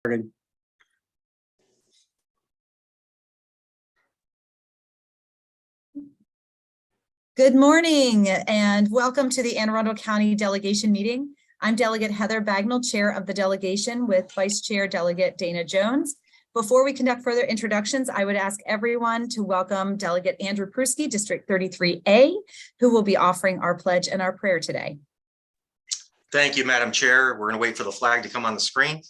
Good morning and welcome to the Arundel County Delegation Meeting. I'm Delegate Heather Bagnall, Chair of the delegation with Vice Chair Delegate Dana Jones. Before we conduct further introductions, I would ask everyone to welcome Delegate Andrew Pruski, District 33A, who will be offering our pledge and our prayer today. Thank you, Madam Chair. We're going to wait for the flag to come on the screen.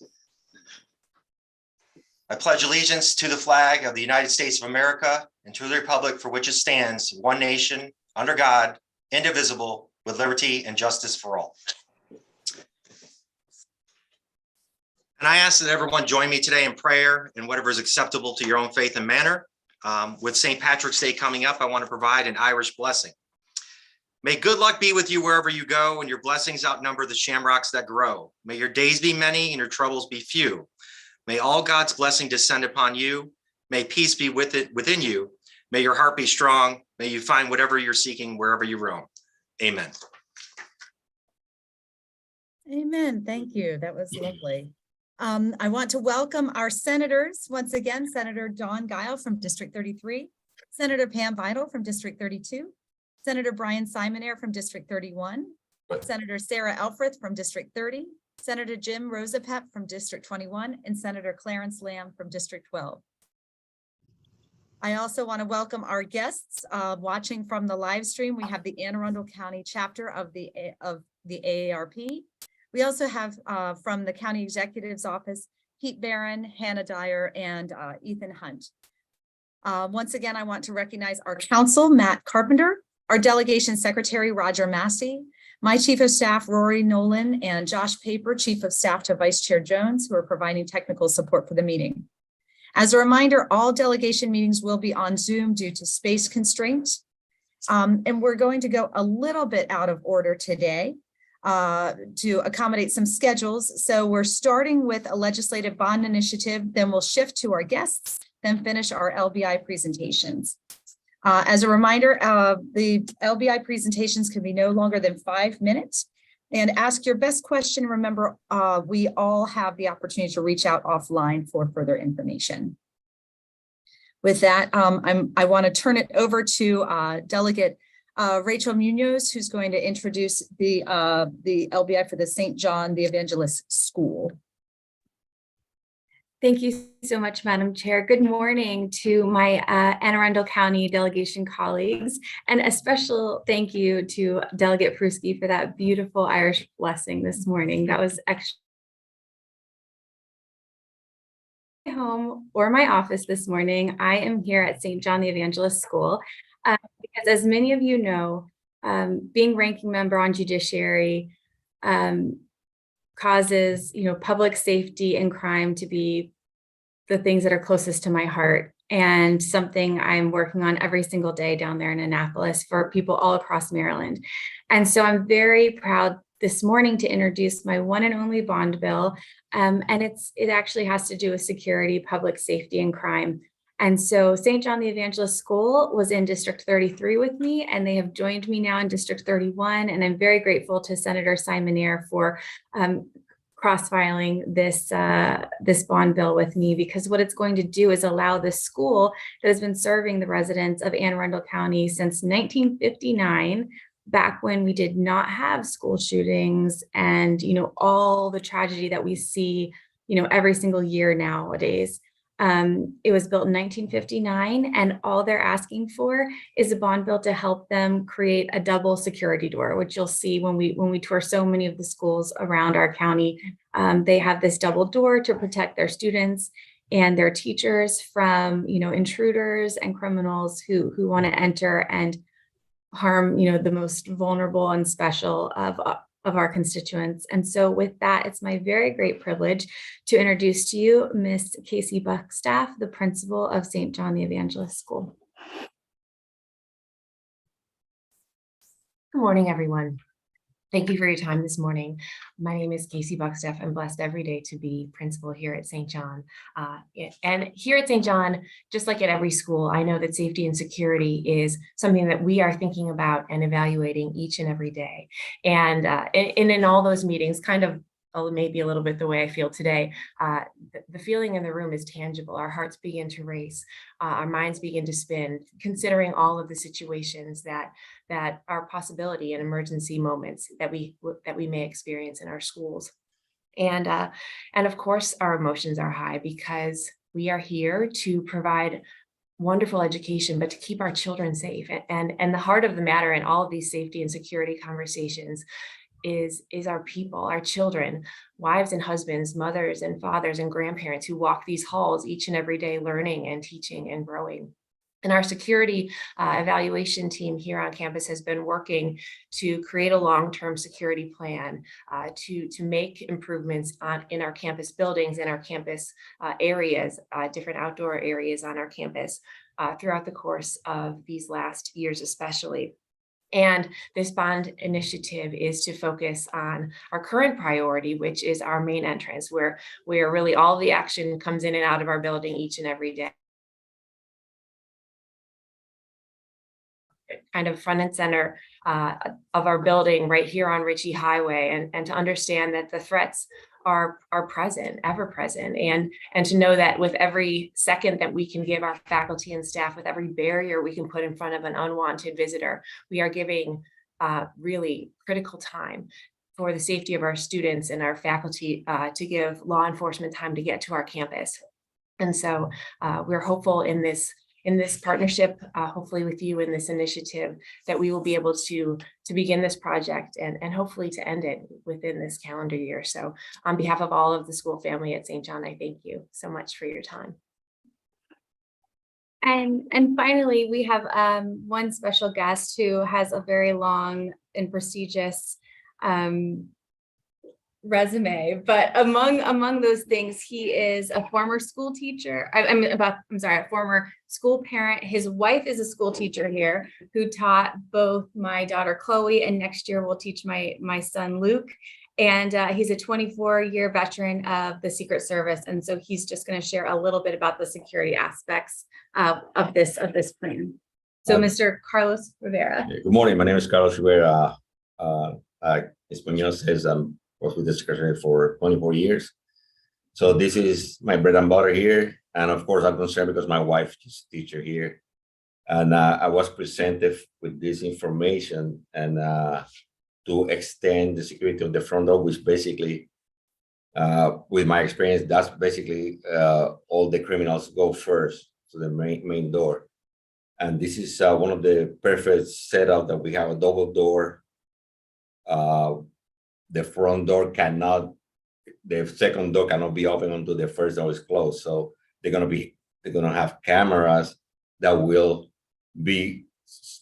I pledge allegiance to the flag of the United States of America and to the republic for which it stands, one nation, under God, indivisible, with liberty and justice for all. And I ask that everyone join me today in prayer in whatever is acceptable to your own faith and manner. With St. Patrick's Day coming up, I want to provide an Irish blessing. May good luck be with you wherever you go, and your blessings outnumber the shamrocks that grow. May your days be many and your troubles be few. May all God's blessing descend upon you. May peace be within you. May your heart be strong. May you find whatever you're seeking wherever you roam. Amen. Amen. Thank you. That was lovely. I want to welcome our senators once again, Senator Don Guile from District 33, Senator Pam Vital from District 32, Senator Brian Simonaire from District 31, Senator Sarah Elfreth from District 30, Senator Jim Rosapep from District 21, and Senator Clarence Lamb from District 12. I also want to welcome our guests watching from the live stream. We have the Anne Arundel County chapter of the AARP. We also have from the County Executive's Office, Pete Barron, Hannah Dyer, and Ethan Hunt. Once again, I want to recognize our counsel, Matt Carpenter, our delegation secretary, Roger Massey, my chief of staff, Rory Nolan, and Josh Paper, chief of staff to Vice Chair Jones, who are providing technical support for the meeting. As a reminder, all delegation meetings will be on Zoom due to space constraints. And we're going to go a little bit out of order today to accommodate some schedules. So we're starting with a legislative bond initiative, then we'll shift to our guests, then finish our LBI presentations. As a reminder, the LBI presentations can be no longer than 5 minutes. And ask your best question. Remember, we all have the opportunity to reach out offline for further information. With that, I want to turn it over to Delegate Rachel Munoz, who's going to introduce the LBI for the St. John the Evangelist School. Thank you so much, Madam Chair. Good morning to my Anne Arundel County delegation colleagues, and a special thank you to Delegate Pruski for that beautiful Irish blessing this morning. That was extra. My home or my office this morning, I am here at St. John the Evangelist School because, as many of you know, being ranking member on judiciary causes, public safety and crime to be the things that are closest to my heart, and something I'm working on every single day down there in Annapolis for people all across Maryland. And so I'm very proud this morning to introduce my one and only bond bill. And it actually has to do with security, public safety, and crime. And so St. John the Evangelist School was in District 33 with me, and they have joined me now in District 31. And I'm very grateful to Senator Simonaire for cross-filing this bond bill with me, because what it's going to do is allow this school that has been serving the residents of Anne Arundel County since 1959, back when we did not have school shootings and, all the tragedy that we see, every single year nowadays. It was built in 1959, and all they're asking for is a bond bill to help them create a double security door, which you'll see when we tour so many of the schools around our county. They have this double door to protect their students and their teachers from, intruders and criminals who want to enter and harm, the most vulnerable and special of our constituents. And so with that, it's my very great privilege to introduce to you Miss Casey Buckstaff, the principal of St. John the Evangelist School. Good morning, everyone. Thank you for your time this morning. My name is Casey Buckstaff. I'm blessed every day to be principal here at St. John. And here at St. John, just like at every school, I know that safety and security is something that we are thinking about and evaluating each and every day. And in all those meetings, kind of maybe a little bit the way I feel today. The feeling in the room is tangible. Our hearts begin to race, our minds begin to spin, considering all of the situations that are possibility and emergency moments that we may experience in our schools. And of course, our emotions are high because we are here to provide wonderful education, but to keep our children safe. And the heart of the matter in all of these safety and security conversations is our people, our children, wives and husbands, mothers and fathers and grandparents who walk these halls each and every day, learning and teaching and growing. And our security evaluation team here on campus has been working to create a long-term security plan to make improvements in our campus buildings and our campus areas, different outdoor areas on our campus throughout the course of these last years, especially. And this bond initiative is to focus on our current priority, which is our main entrance, where really all the action comes in and out of our building each and every day. Kind of front and center of our building right here on Ritchie Highway, and to understand that the threats are present, ever present, and to know that with every second that we can give our faculty and staff, with every barrier we can put in front of an unwanted visitor, we are giving really critical time for the safety of our students and our faculty to give law enforcement time to get to our campus. And so we're hopeful in this partnership, hopefully with you in this initiative, that we will be able to begin this project and hopefully to end it within this calendar year. So on behalf of all of the school family at St. John, I thank you so much for your time. And finally, we have one special guest who has a very long and prestigious resume, but among those things, he is a former school teacher. A former school parent. His wife is a school teacher here who taught both my daughter Chloe, and next year will teach my son Luke. And he's a 24-year veteran of the Secret Service, and so he's just going to share a little bit about the security aspects of this plan. So, Mr. Carlos Rivera. Good morning. My name is Carlos Rivera. Espanol says worked with the Secretary for 24 years. So this is my bread and butter here. And of course, I'm concerned because my wife is a teacher here. And I was presented with this information and to extend the security of the front door, which basically, with my experience, that's basically all the criminals go first to the main door. And this is one of the perfect setup that we have a double door. The front door the second door cannot be open until the first door is closed. So they're gonna have cameras that will be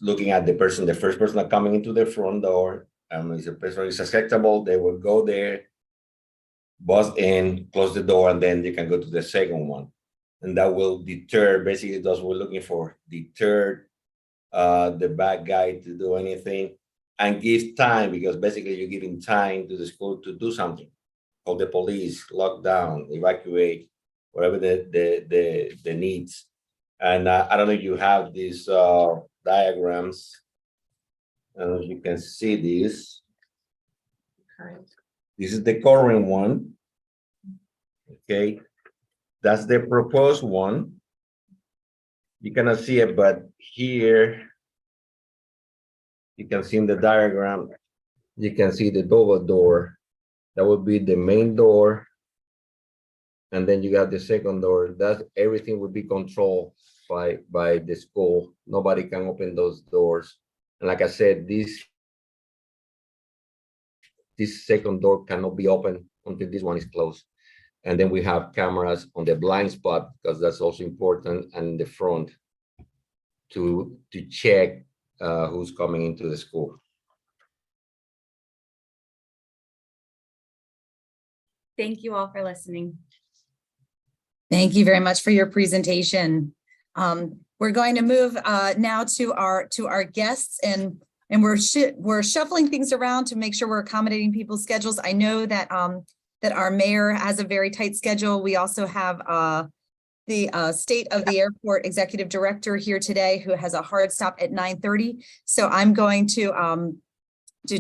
looking at the first person that coming into the front door. If the person is acceptable, they will go there, bust in, close the door, and then you can go to the second one. And that will deter, basically that's what we're looking for, deter the bad guy to do anything. And give time, because basically you're giving time to the school to do something. Call the police, lock down, evacuate, whatever the needs. And I don't know if you have these diagrams. I don't know if you can see this. This is the current one. Okay, that's the proposed one. You cannot see it, but here, you can see in the diagram, you can see the double door. That would be the main door. And then you got the second door. That everything would be controlled by the school. Nobody can open those doors. And like I said, this second door cannot be opened until this one is closed. And then we have cameras on the blind spot, because that's also important, and in the front to check who's coming into the school. Thank you all for listening. Thank you very much for your presentation. We're going to move now to our guests, and we're shuffling things around to make sure we're accommodating people's schedules. I know that that our mayor has a very tight schedule. We also have the State of the Airport Executive Director here today, who has a hard stop at 9:30. So I'm going to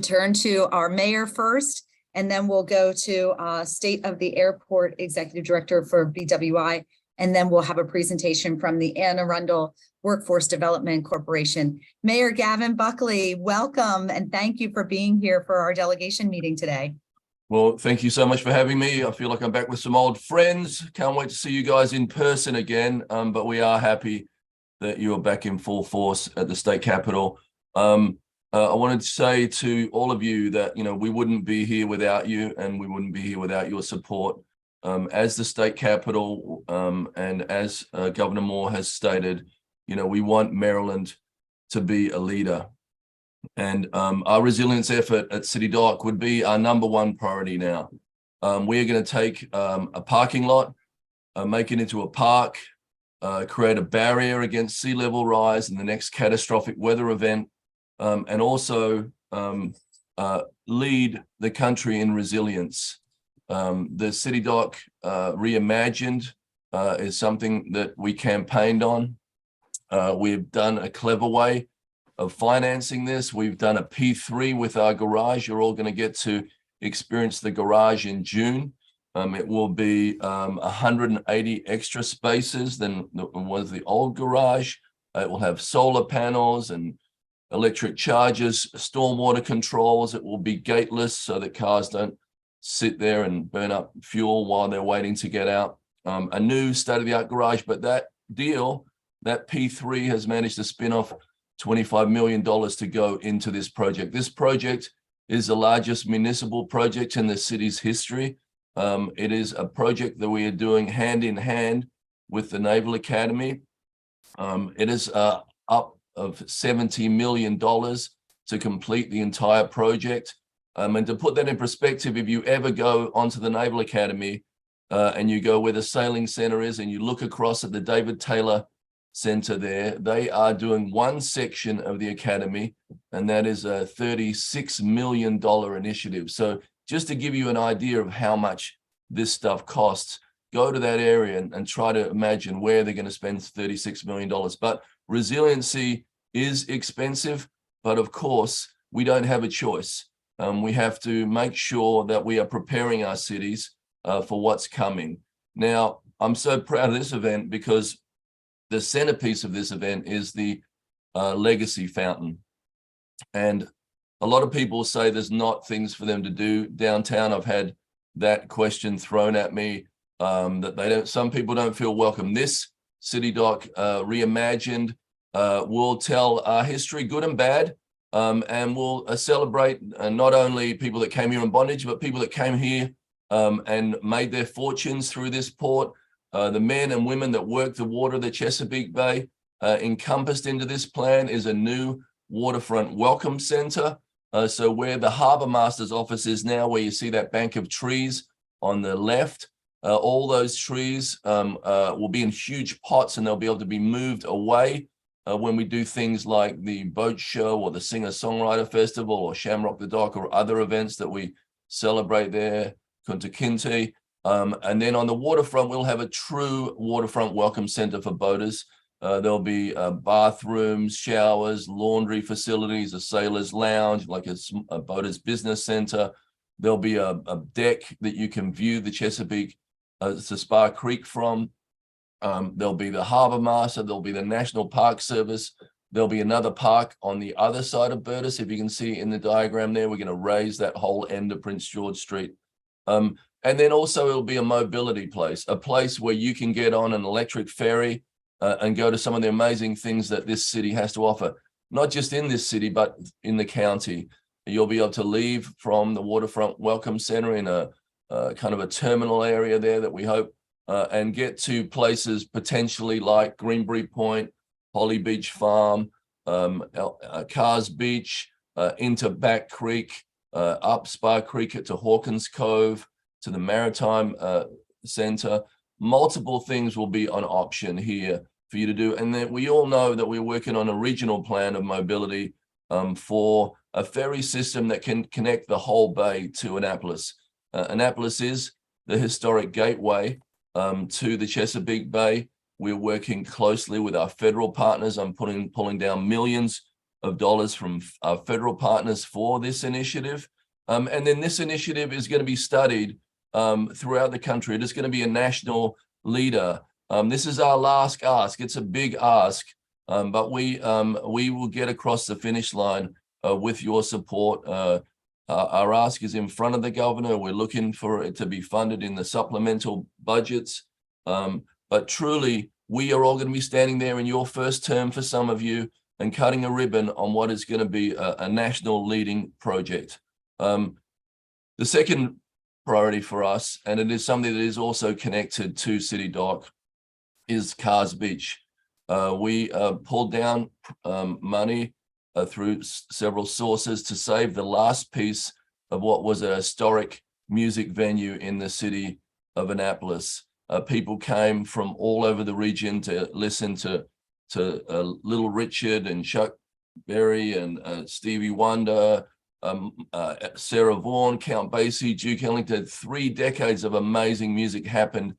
turn to our mayor first, And then we'll go to State of the Airport Executive Director for BWI. And then we'll have a presentation from the Anne Arundel Workforce Development Corporation. Mayor Gavin Buckley, welcome and thank you for being here for our delegation meeting today. Well, thank you so much for having me. I feel like I'm back with some old friends. Can't wait to see you guys in person again. But we are happy that you are back in full force at the state capitol. I wanted to say to all of you that, we wouldn't be here without you, and we wouldn't be here without your support. As the state capitol, and as Governor Moore has stated, we want Maryland to be a leader. And our resilience effort at City Dock would be our #1 priority now. We are going to take a parking lot, make it into a park, create a barrier against sea level rise and the next catastrophic weather event, and also lead the country in resilience. The City Dock Reimagined is something that we campaigned on. We've done a clever way of financing this. We've done a P3 with our garage. You're all going to get to experience the garage in June. It will be 180 extra spaces than was the old garage. It will have solar panels and electric chargers, stormwater controls. It will be gateless so that cars don't sit there and burn up fuel while they're waiting to get out. A new state-of-the-art garage, but that deal, that P3 has managed to spin off $25 million to go into this project. This project is the largest municipal project in the city's history. It is a project that we are doing hand in hand with the Naval Academy. It is up of $70 million to complete the entire project. And to put that in perspective, if you ever go onto the Naval Academy and you go where the sailing center is and you look across at the David Taylor Center there, they are doing one section of the academy, and that is a $36 million initiative. So just to give you an idea of how much this stuff costs, go to that area and try to imagine where they're going to spend $36 million. But resiliency is expensive, but of course, we don't have a choice. We have to make sure that we are preparing our cities for what's coming. Now, I'm so proud of this event because the centerpiece of this event is the Legacy Fountain. And a lot of people say there's not things for them to do downtown. I've had that question thrown at me, that some people don't feel welcome. This City Dock Reimagined will tell our history, good and bad, and we'll celebrate not only people that came here in bondage, but people that came here and made their fortunes through this port. The men and women that work the water of the Chesapeake Bay. Encompassed into this plan is a new waterfront welcome center. So where the harbor master's office is now, where you see that bank of trees on the left, all those trees will be in huge pots, and they'll be able to be moved away when we do things like the boat show or the singer-songwriter festival or Shamrock the Dock or other events that we celebrate there, Kunta Kinte. And then on the waterfront, we'll have a true waterfront welcome center for boaters. There'll be bathrooms, showers, laundry facilities, a sailor's lounge, like a boater's business center. There'll be a deck that you can view the Chesapeake to Spar Creek from. There'll be the harbor master. There'll be the National Park Service. There'll be another park on the other side of Burtis. If you can see in the diagram there, we're going to raise that whole end of Prince George Street. And then also it'll be a mobility place, a place where you can get on an electric ferry and go to some of the amazing things that this city has to offer, not just in this city, but in the county. You'll be able to leave from the Waterfront Welcome Center in a kind of a terminal area there that we hope, and get to places potentially like Greenbury Point, Holly Beach Farm, Cars Beach, into Back Creek, up Spar Creek to Hawkins Cove, to the Maritime Center. Multiple things will be on option here for you to do. And then we all know that we're working on a regional plan of mobility for a ferry system that can connect the whole bay to Annapolis. Annapolis is the historic gateway to the Chesapeake Bay. We're working closely with our federal partners. I'm pulling down millions of dollars from our federal partners for this initiative. And then this initiative is going to be studied throughout the country. It is going to be a national leader. This is our last ask. It's a big ask, but we will get across the finish line with your support. Our ask is in front of the governor. We're looking for it to be funded in the supplemental budgets. But truly, we are all going to be standing there in your first term for some of you and cutting a ribbon on what is going to be a national leading project. The second priority for us, and it is something that is also connected to City Dock, is Cars Beach. We pulled down money through several sources to save the last piece of what was a historic music venue in the city of Annapolis. People came from all over the region to listen to Little Richard and Chuck Berry and Stevie Wonder, Sarah Vaughan, Count Basie, Duke Ellington. 3 decades of amazing music happened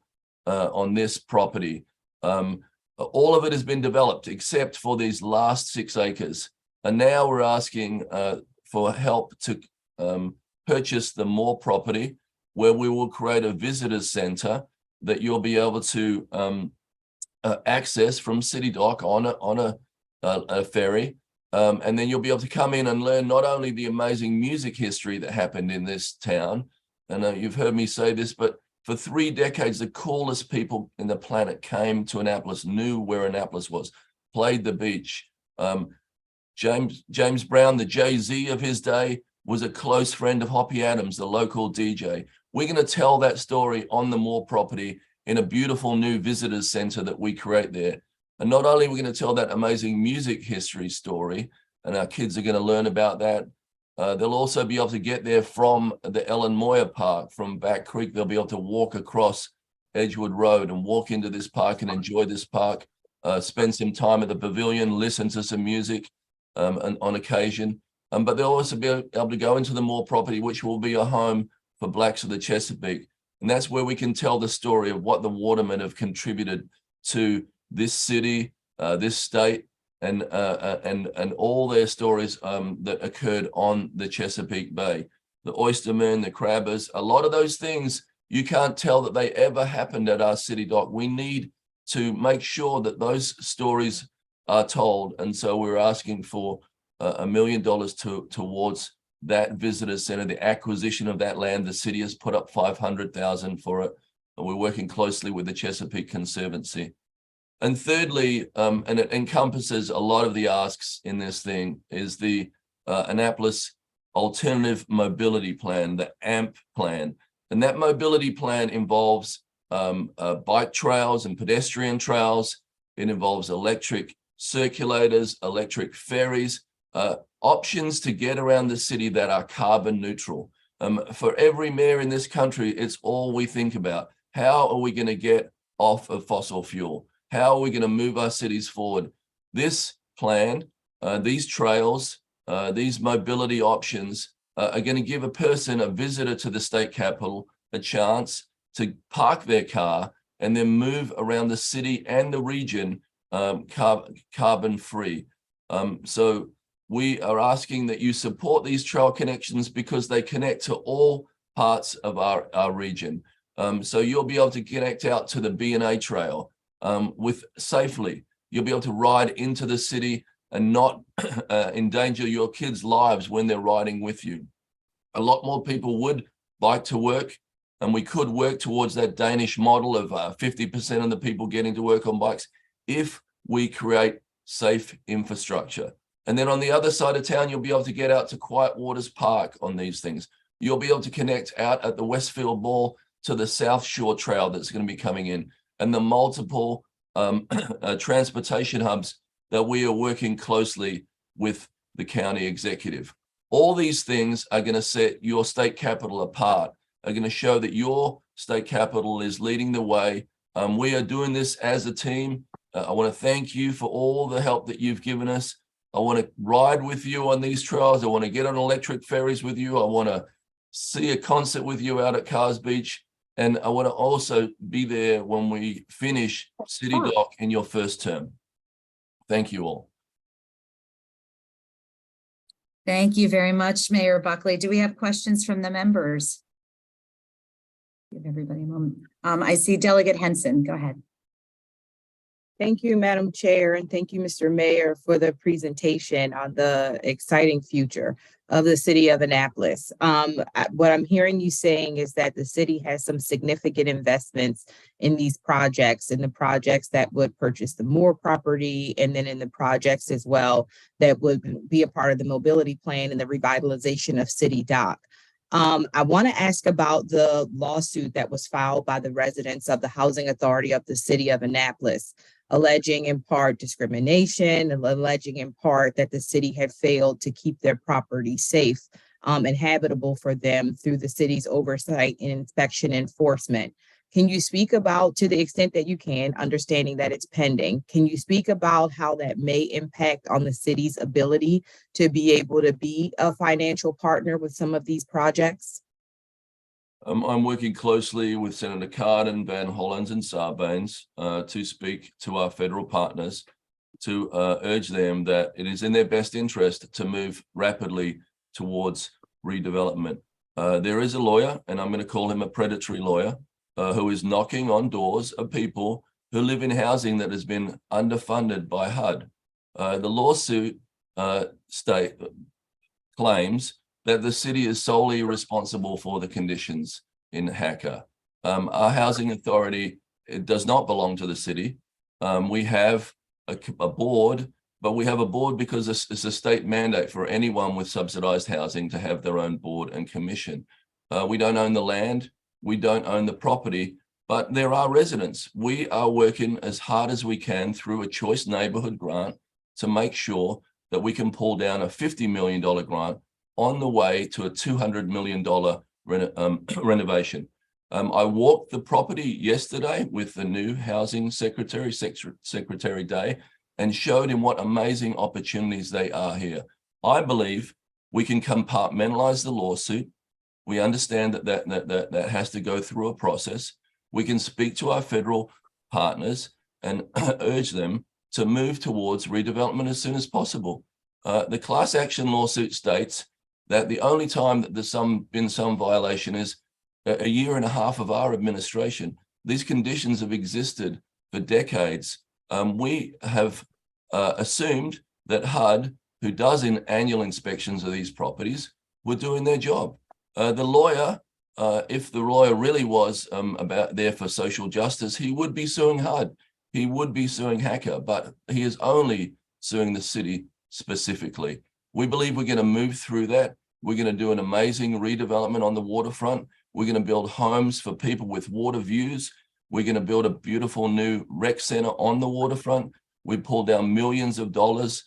on this property. All of it has been developed except for these last 6 acres. And now we're asking for help to purchase the Moore property, where we will create a visitors center that you'll be able to access from City Dock on a ferry. And then you'll be able to come in and learn not only the amazing music history that happened in this town, and you've heard me say this, but for 3 decades, the coolest people in the planet came to Annapolis, knew where Annapolis was, played the beach. James Brown, the Jay-Z of his day, was a close friend of Hoppy Adams, the local DJ. We're going to tell that story on the Moore property in a beautiful new visitors center that we create there. And not only are we going to tell that amazing music history story, and our kids are going to learn about that, they'll also be able to get there from the Ellen Moyer Park, from Back Creek. They'll be able to walk across Edgewood Road and walk into this park and enjoy this park, spend some time at the pavilion, listen to some music on occasion. But they'll also be able to go into the Moore property, which will be a home for Blacks of the Chesapeake. And that's where we can tell the story of what the Watermen have contributed to this city, this state, and all their stories that occurred on the Chesapeake Bay. The Oystermen, the Crabbers, a lot of those things, you can't tell that they ever happened at our City Dock. We need to make sure that those stories are told. And so we're asking for $1 million towards that visitor center, the acquisition of that land. The city has put up $500,000 for it. And we're working closely with the Chesapeake Conservancy. And thirdly, and it encompasses a lot of the asks in this thing, is the Annapolis Alternative Mobility Plan, the AMP plan. And that mobility plan involves bike trails and pedestrian trails. It involves electric circulators, electric ferries, options to get around the city that are carbon neutral. For every mayor in this country, it's all we think about. How are we going to get off of fossil fuel? How are we going to move our cities forward? This plan, these trails, these mobility options are going to give a person, a visitor to the state capitol, a chance to park their car and then move around the city and the region carbon free. So we are asking that you support these trail connections because they connect to all parts of our region. So you'll be able to connect out to the B&A trail with safely. You'll be able to ride into the city and not endanger your kids' lives when they're riding with you. A lot more people would bike to work, and we could work towards that Danish model of 50% of the people getting to work on bikes if we create safe infrastructure. And then on the other side of town, you'll be able to get out to Quiet Waters Park on these things. You'll be able to connect out at the Westfield Mall to the South Shore Trail that's going to be coming in, and the multiple transportation hubs that we are working closely with the county executive. All these things are going to set your state capital apart, are going to show that your state capital is leading the way. We are doing this as a team. I want to thank you for all the help that you've given us. I want to ride with you on these trails. I want to get on electric ferries with you. I want to see a concert with you out at Cars Beach. And I want to also be there when we finish City Dock in your first term. Thank you all. Thank you very much, Mayor Buckley. Do we have questions from the members? Give everybody a moment. I see Delegate Henson. Go ahead. Thank you, Madam Chair, and thank you, Mr. Mayor, for the presentation on the exciting future of the city of Annapolis. What I'm hearing you saying is that the city has some significant investments in these projects, in the projects that would purchase the Moore property, and then in the projects as well that would be a part of the mobility plan and the revitalization of City Dock. I want to ask about the lawsuit that was filed by the residents of the Housing Authority of the city of Annapolis, alleging in part discrimination and alleging in part that the city had failed to keep their property safe and habitable for them through the city's oversight and inspection enforcement. Can you speak about, to the extent that you can, understanding that it's pending, can you speak about how that may impact on the city's ability to be able to be a financial partner with some of these projects? I'm working closely with Senator Cardin, Van Hollands, and Sarbanes to speak to our federal partners to urge them that it is in their best interest to move rapidly towards redevelopment. There is a lawyer, and I'm going to call him a predatory lawyer, who is knocking on doors of people who live in housing that has been underfunded by HUD. The lawsuit claims that the city is solely responsible for the conditions in HACA. Our housing authority, it does not belong to the city. We have a board, but we have a board because it's a state mandate for anyone with subsidized housing to have their own board and commission. We don't own the land, we don't own the property, but there are residents. We are working as hard as we can through a choice neighborhood grant to make sure that we can pull down a $50 million grant on the way to a $200 million renovation. I walked the property yesterday with the new housing secretary, Secretary Day, and showed him what amazing opportunities they are here. I believe we can compartmentalize the lawsuit. We understand that has to go through a process. We can speak to our federal partners and urge them to move towards redevelopment as soon as possible. The class action lawsuit states that the only time that there's been some violation is a year and a half of our administration. These conditions have existed for decades. We have assumed that HUD, who does annual inspections of these properties, were doing their job. The lawyer, if the lawyer really was about there for social justice, he would be suing HUD. He would be suing HACA, but he is only suing the city specifically. We believe we're going to move through that. We're going to do an amazing redevelopment on the waterfront. We're going to build homes for people with water views. We're going to build a beautiful new rec center on the waterfront. We pulled down millions of dollars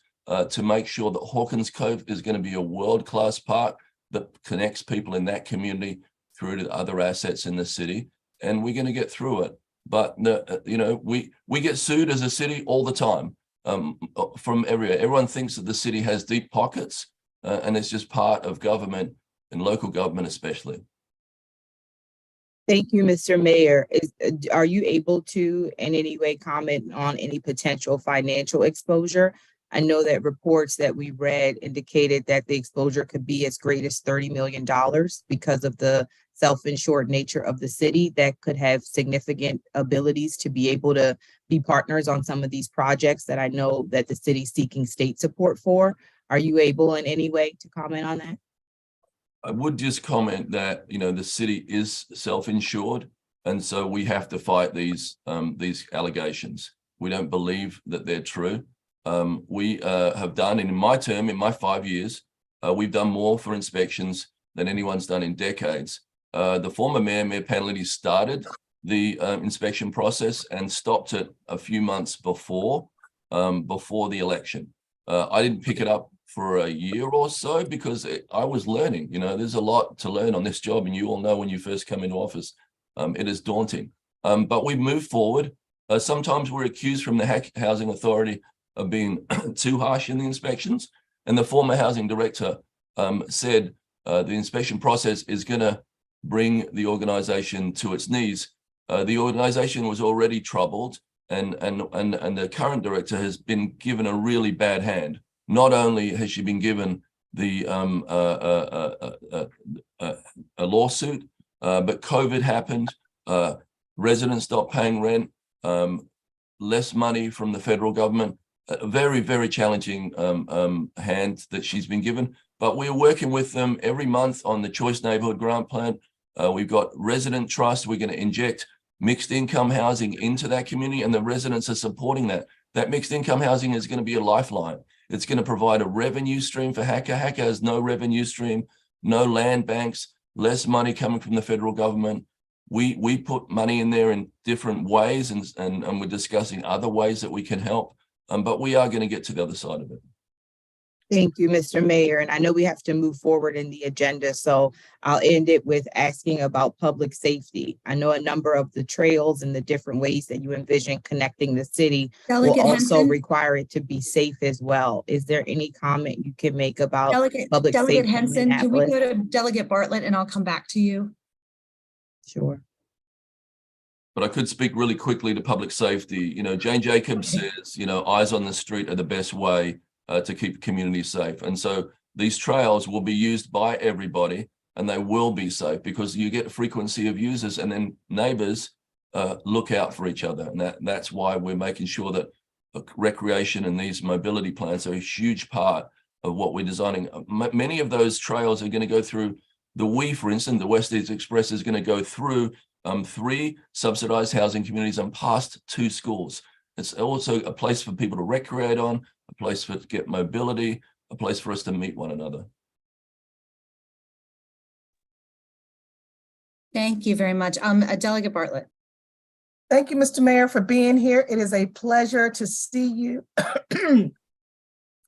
to make sure that Hawkins Cove is going to be a world-class park that connects people in that community through to other assets in the city. And we're going to get through it. But we get sued as a city all the time from everywhere. Everyone thinks that the city has deep pockets, and it's just part of government and local government especially. Thank you, Mr. Mayor. Are you able to in any way comment on any potential financial exposure? I know that reports that we read indicated that the exposure could be as great as $30 million because of the self-insured nature of the city that could have significant abilities to be able to be partners on some of these projects that I know that the city's seeking state support for. Are you able in any way to comment on that? I would just comment that, the city is self-insured, and so we have to fight these allegations. We don't believe that they're true. We have done, in my 5 years, we've done more for inspections than anyone's done in decades. The former Mayor Panlady, started the inspection process and stopped it a few months before the election. I didn't pick it up for a year or so because I was learning. There's a lot to learn on this job, and you all know when you first come into office, it is daunting. But we've moved forward. Sometimes we're accused from the Housing Authority of being too harsh in the inspections. And the former housing director said the inspection process is going to bring the organization to its knees. The organization was already troubled, and the current director has been given a really bad hand. Not only has she been given a lawsuit, but COVID happened. Residents stopped paying rent, less money from the federal government. A very, very challenging hand that she's been given. But we're working with them every month on the Choice Neighborhood Grant Plan. We've got resident trust. We're going to inject mixed income housing into that community, and the residents are supporting that. That mixed income housing is going to be a lifeline. It's going to provide a revenue stream for HACA. HACA has no revenue stream, no land banks, less money coming from the federal government. We put money in there in different ways, and we're discussing other ways that we can help. But we are going to get to the other side of it. Thank you, Mr. Mayor. And I know we have to move forward in the agenda, so I'll end it with asking about public safety. I know a number of the trails and the different ways that you envision connecting the city will Delegate also Henson? require it to be safe as well. Is there any comment you can make about public Delegate safety in Henson, can we Annapolis? go to Delegate Bartlett and I'll come back to you? Sure. But I could speak really quickly to public safety. You know, Jane Jacobs says, you know, eyes on the street are the best way to keep communities safe. And so these trails will be used by everybody, and they will be safe because you get frequency of users, and then neighbors look out for each other. And that's why we're making sure that recreation and these mobility plans are a huge part of what we're designing. Many of those trails are going to go through for instance, the West East Express is going to go through 3 subsidized housing communities and past 2 schools. It's also a place for people to recreate on, a place to get mobility, a place for us to meet one another. Thank you very much. Delegate Bartlett. Thank you, Mr. Mayor, for being here. It is a pleasure to see you.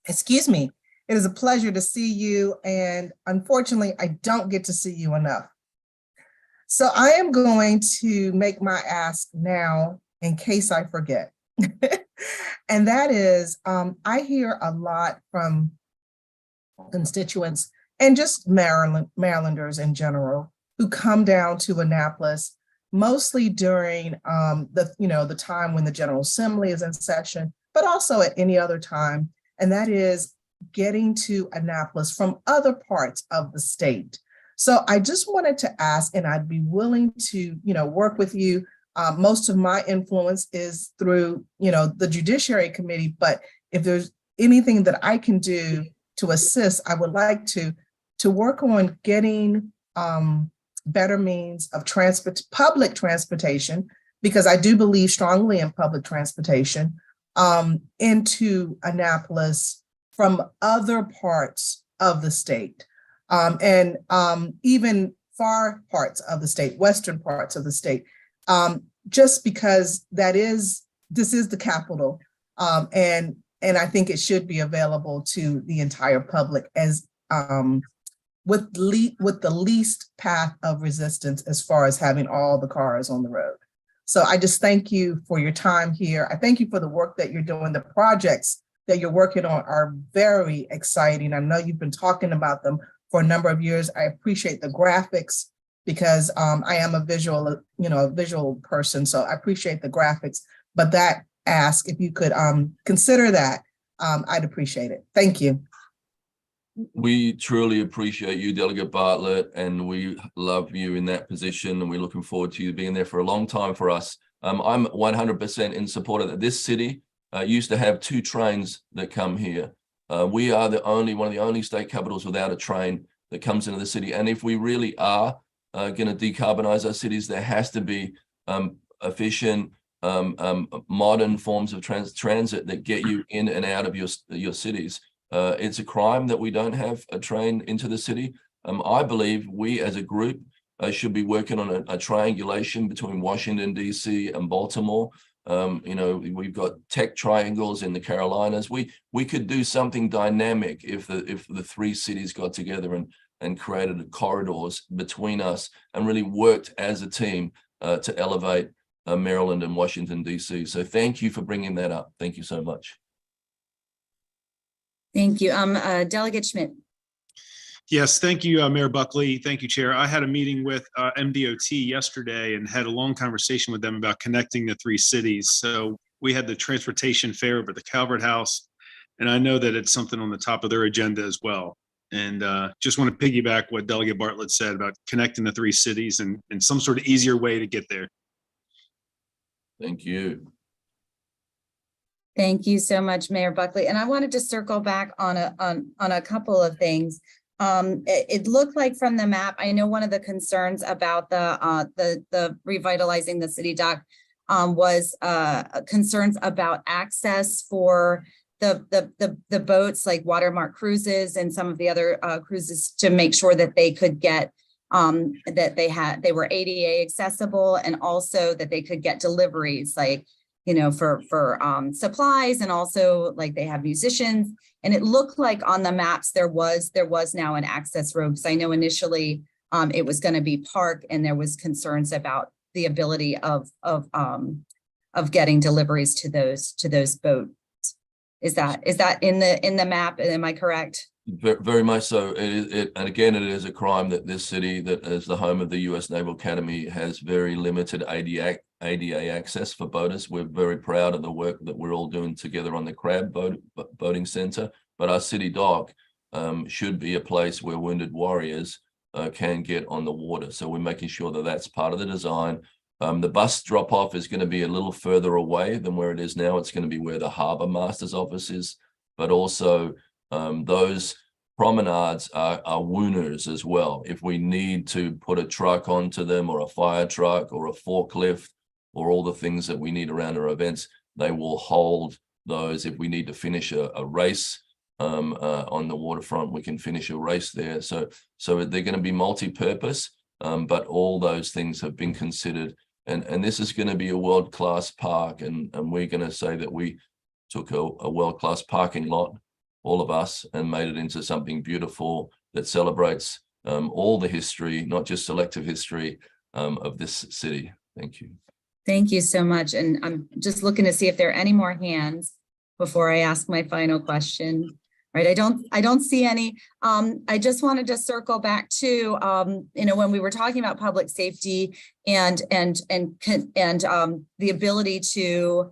Excuse me. It is a pleasure to see you, and unfortunately, I don't get to see you enough. So I am going to make my ask now in case I forget. And that is, I hear a lot from constituents and just Marylanders in general who come down to Annapolis, mostly during the time when the General Assembly is in session, but also at any other time. And that is getting to Annapolis from other parts of the state. So I just wanted to ask, and I'd be willing to, work with you. Most of my influence is through, the Judiciary Committee, but if there's anything that I can do to assist, I would like to work on getting better means of public transportation, because I do believe strongly in public transportation, into Annapolis from other parts of the state, and even far parts of the state, western parts of the state, just because this is the capital, and I think it should be available to the entire public as with the least path of resistance as far as having all the cars on the road. So I just thank you for your time here. I thank you for the work that you're doing. The projects that you're working on are very exciting. I know you've been talking about them for a number of years. I appreciate the graphics because I am a visual person. So I appreciate the graphics, but that ask, if you could consider that, I'd appreciate it. Thank you. We truly appreciate you, Delegate Bartlett, and we love you in that position, and we're looking forward to you being there for a long time for us. I'm 100% in support of that. This city used to have 2 trains that come here. We are one of the only state capitals without a train that comes into the city. And if we really are going to decarbonize our cities, there has to be efficient, modern forms of transit that get you in and out of your cities. It's a crime that we don't have a train into the city. I believe we as a group should be working on a triangulation between Washington, D.C. and Baltimore. We've got tech triangles in the Carolinas. We could do something dynamic if the 3 cities got together and created corridors between us and really worked as a team to elevate Maryland and Washington, D.C. So thank you for bringing that up. Thank you so much. Thank you. Delegate Schmidt. Yes, thank you, Mayor Buckley. Thank you, Chair. I had a meeting with MDOT yesterday and had a long conversation with them about connecting the 3 cities. So we had the transportation fair over the Calvert House, and I know that it's something on the top of their agenda as well. And just want to piggyback what Delegate Bartlett said about connecting the three cities and some sort of easier way to get there. Thank you. Thank you so much, Mayor Buckley. And I wanted to circle back on a couple of things. It looked like from the map, I know one of the concerns about the revitalizing the city dock was concerns about access for the boats like Watermark Cruises and some of the other cruises to make sure that they could get that they were ADA accessible, and also that they could get deliveries like, you know, for supplies, and also like they have musicians. And it looked like on the maps there was now an access road, because I know initially it was going to be park, and there was concerns about the ability of getting deliveries to those boats. Is that in the map? Am I correct? Very much so. And again, it is a crime that this city, that is the home of the U.S. Naval Academy, has very limited ADA access for boaters. We're very proud of the work that we're all doing together on the Crab Boating Center, but our city dock should be a place where wounded warriors can get on the water. So we're making sure that that's part of the design. The bus drop-off is going to be a little further away than where it is now. It's going to be where the harbor master's office is, but also those promenades are wooners as well. If we need to put a truck onto them, or a fire truck, or a forklift, or all the things that we need around our events, they will hold those. If we need to finish a race on the waterfront, we can finish a race there. So they're going to be multi-purpose, but all those things have been considered. And this is going to be a world-class park, and we're going to say that we took a world-class parking lot, all of us, and made it into something beautiful that celebrates all the history, not just selective history of this city. Thank you. Thank you so much. And I'm just looking to see if there are any more hands before I ask my final question. Right, I don't see any. I just wanted to circle back to, you know, when we were talking about public safety and the ability to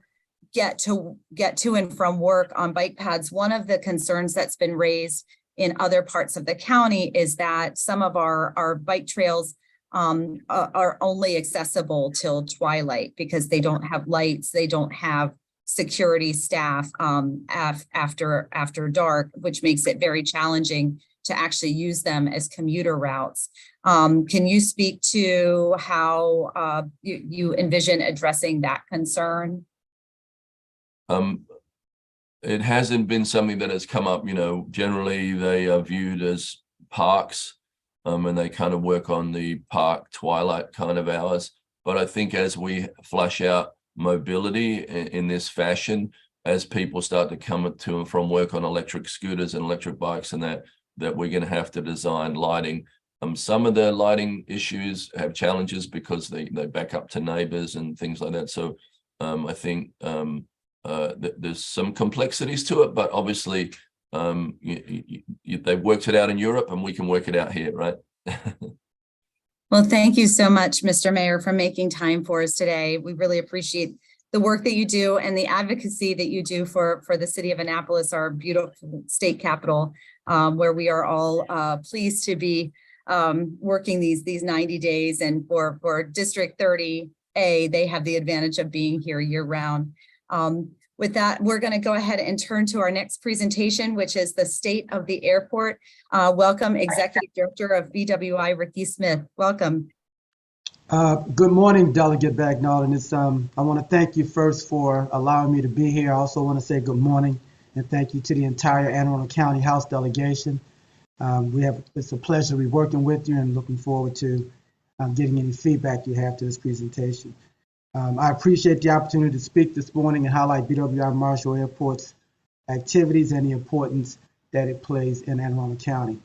get to and from work on bike paths. One of the concerns that's been raised in other parts of the county is that some of our bike trails are only accessible till twilight, because they don't have lights, they don't have security staff after dark, which makes it very challenging to actually use them as commuter routes. Can you speak to how you envision addressing that concern? It hasn't been something that has come up. You know, generally they are viewed as parks, and they kind of work on the park twilight kind of hours. But I think as we flush out mobility in this fashion, as people start to come to and from work on electric scooters and electric bikes, and that we're going to have to design lighting. Some of the lighting issues have challenges because they back up to neighbors and things like that. So I think there's some complexities to it, but obviously they've worked it out in Europe, and we can work it out here, right? Well, thank you so much, Mr. Mayor, for making time for us today. We really appreciate the work that you do and the advocacy that you do for the city of Annapolis, our beautiful state capital, where we are all pleased to be working these 90 days. And for District 30A, they have the advantage of being here year round. With that, we're going to go ahead and turn to our next presentation, which is the state of the airport. Welcome, Executive Director of BWI, Ricky Smith. Welcome. Good morning, Delegate Bagnall. And I want to thank you first for allowing me to be here. I also want to say good morning and thank you to the entire Anne Arundel County House delegation. It's a pleasure to be working with you, and looking forward to getting any feedback you have to this presentation. I appreciate the opportunity to speak this morning and highlight BWI Marshall Airport's activities and the importance that it plays in Anne Arundel County.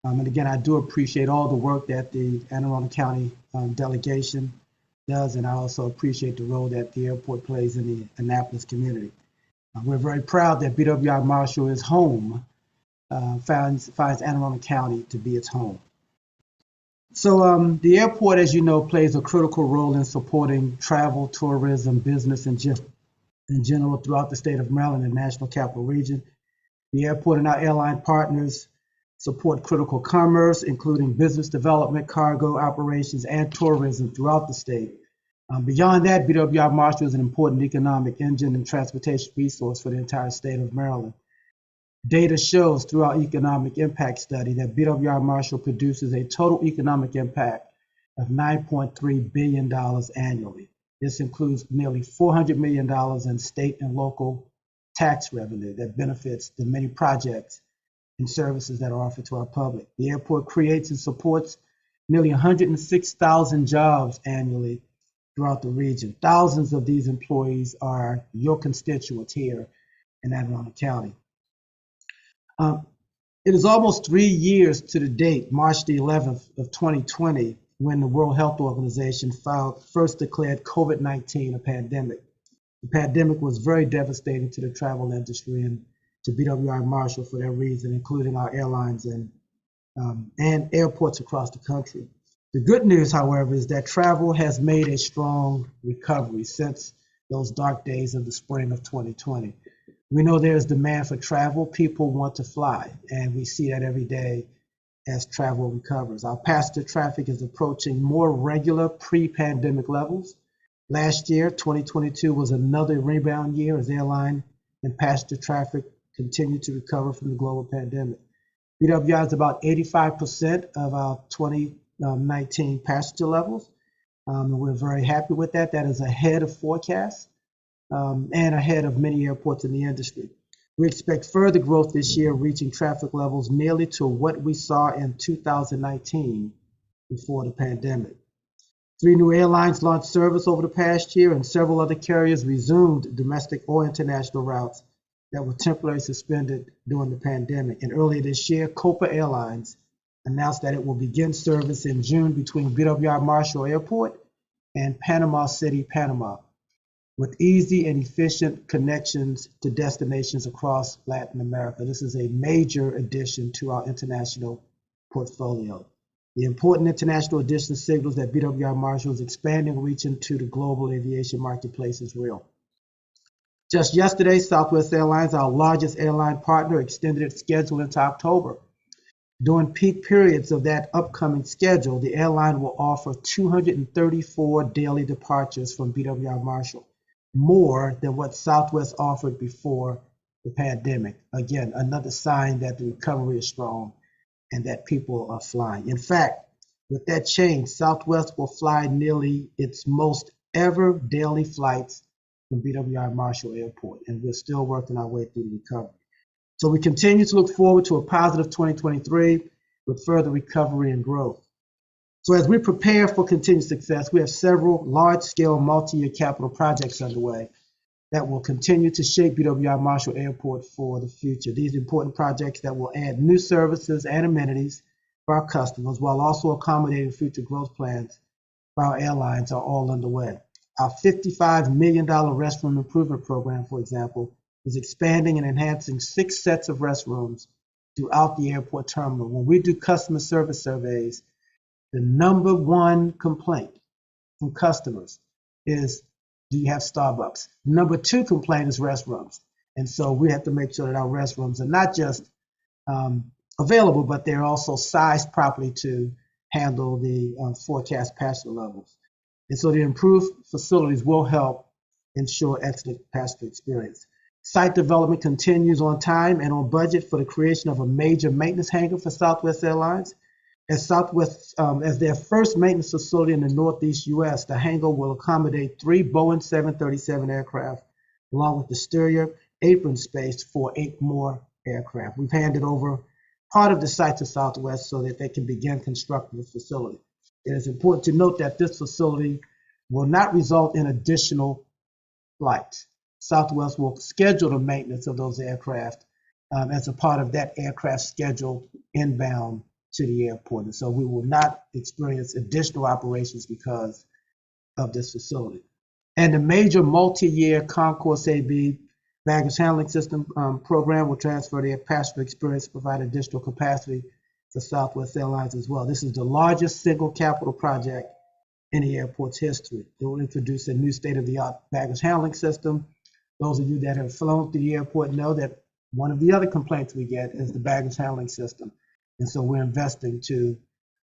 And again, I do appreciate all the work that the Anne Arundel County delegation does, and I also appreciate the role that the airport plays in the Annapolis community. We're very proud that BWI Marshall is home, finds Anne Arundel County to be its home. So the airport, as you know, plays a critical role in supporting travel, tourism, business in general throughout the state of Maryland and National Capital Region. The airport and our airline partners support critical commerce, including business development, cargo operations, and tourism throughout the state. Beyond that, BWI Marshall is an important economic engine and transportation resource for the entire state of Maryland. Data shows through our economic impact study that BWI Marshall produces a total economic impact of $9.3 billion annually. This includes nearly $400 million in state and local tax revenue that benefits the many projects and services that are offered to our public. The airport creates and supports nearly 106,000 jobs annually throughout the region. Thousands of these employees are your constituents here in Anne Arundel County. It is almost 3 years to the date, March the 11th of 2020, when the World Health Organization first declared COVID-19 a pandemic. The pandemic was very devastating to the travel industry and to BWI Marshall for that reason, including our airlines and airports across the country. The good news, however, is that travel has made a strong recovery since those dark days of the spring of 2020. We know there is demand for travel. People want to fly, and we see that every day as travel recovers. Our passenger traffic is approaching more regular pre-pandemic levels. Last year, 2022, was another rebound year as airline and passenger traffic continued to recover from the global pandemic. BWI is about 85% of our 2019 passenger levels, and we're very happy with that. That is ahead of forecasts and ahead of many airports in the industry. We expect further growth this year, reaching traffic levels nearly to what we saw in 2019 before the pandemic. 3 new airlines launched service over the past year, and several other carriers resumed domestic or international routes that were temporarily suspended during the pandemic. And earlier this year, Copa Airlines announced that it will begin service in June between BWI Marshall Airport and Panama City, Panama, with easy and efficient connections to destinations across Latin America. This is a major addition to our international portfolio. The important international addition signals that BWI Marshall is expanding reach into the global aviation marketplace is real. Just yesterday, Southwest Airlines, our largest airline partner, extended its schedule into October. During peak periods of that upcoming schedule, the airline will offer 234 daily departures from BWI Marshall, more than what Southwest offered before the pandemic. Again, another sign that the recovery is strong and that people are flying. In fact, with that change, Southwest will fly nearly its most ever daily flights from BWI Marshall Airport, and we're still working our way through the recovery. So we continue to look forward to a positive 2023 with further recovery and growth. So as we prepare for continued success, we have several large-scale multi-year capital projects underway that will continue to shape BWI Marshall Airport for the future. These important projects that will add new services and amenities for our customers while also accommodating future growth plans for our airlines are all underway. Our $55 million restroom improvement program, for example, is expanding and enhancing 6 sets of restrooms throughout the airport terminal. When we do customer service surveys, the number one complaint from customers is, do you have Starbucks? Number 2 complaint is restrooms. And so we have to make sure that our restrooms are not just available, but they're also sized properly to handle the forecast passenger levels. And so the improved facilities will help ensure excellent passenger experience. Site development continues on time and on budget for the creation of a major maintenance hangar for Southwest Airlines. As Southwest, as their first maintenance facility in the Northeast U.S., the hangar will accommodate 3 Boeing 737 aircraft, along with the exterior apron space for 8 more aircraft. We've handed over part of the site to Southwest so that they can begin constructing the facility. It is important to note that this facility will not result in additional flights. Southwest will schedule the maintenance of those aircraft as a part of that aircraft schedule inbound to the airport. And so we will not experience additional operations because of this facility. And the major multi-year Concourse AB baggage handling system program will transfer their passenger experience to provide additional capacity for Southwest Airlines as well. This is the largest single capital project in the airport's history. It will introduce a new state-of-the-art baggage handling system. Those of you that have flown through the airport know that one of the other complaints we get is the baggage handling system. And so we're investing to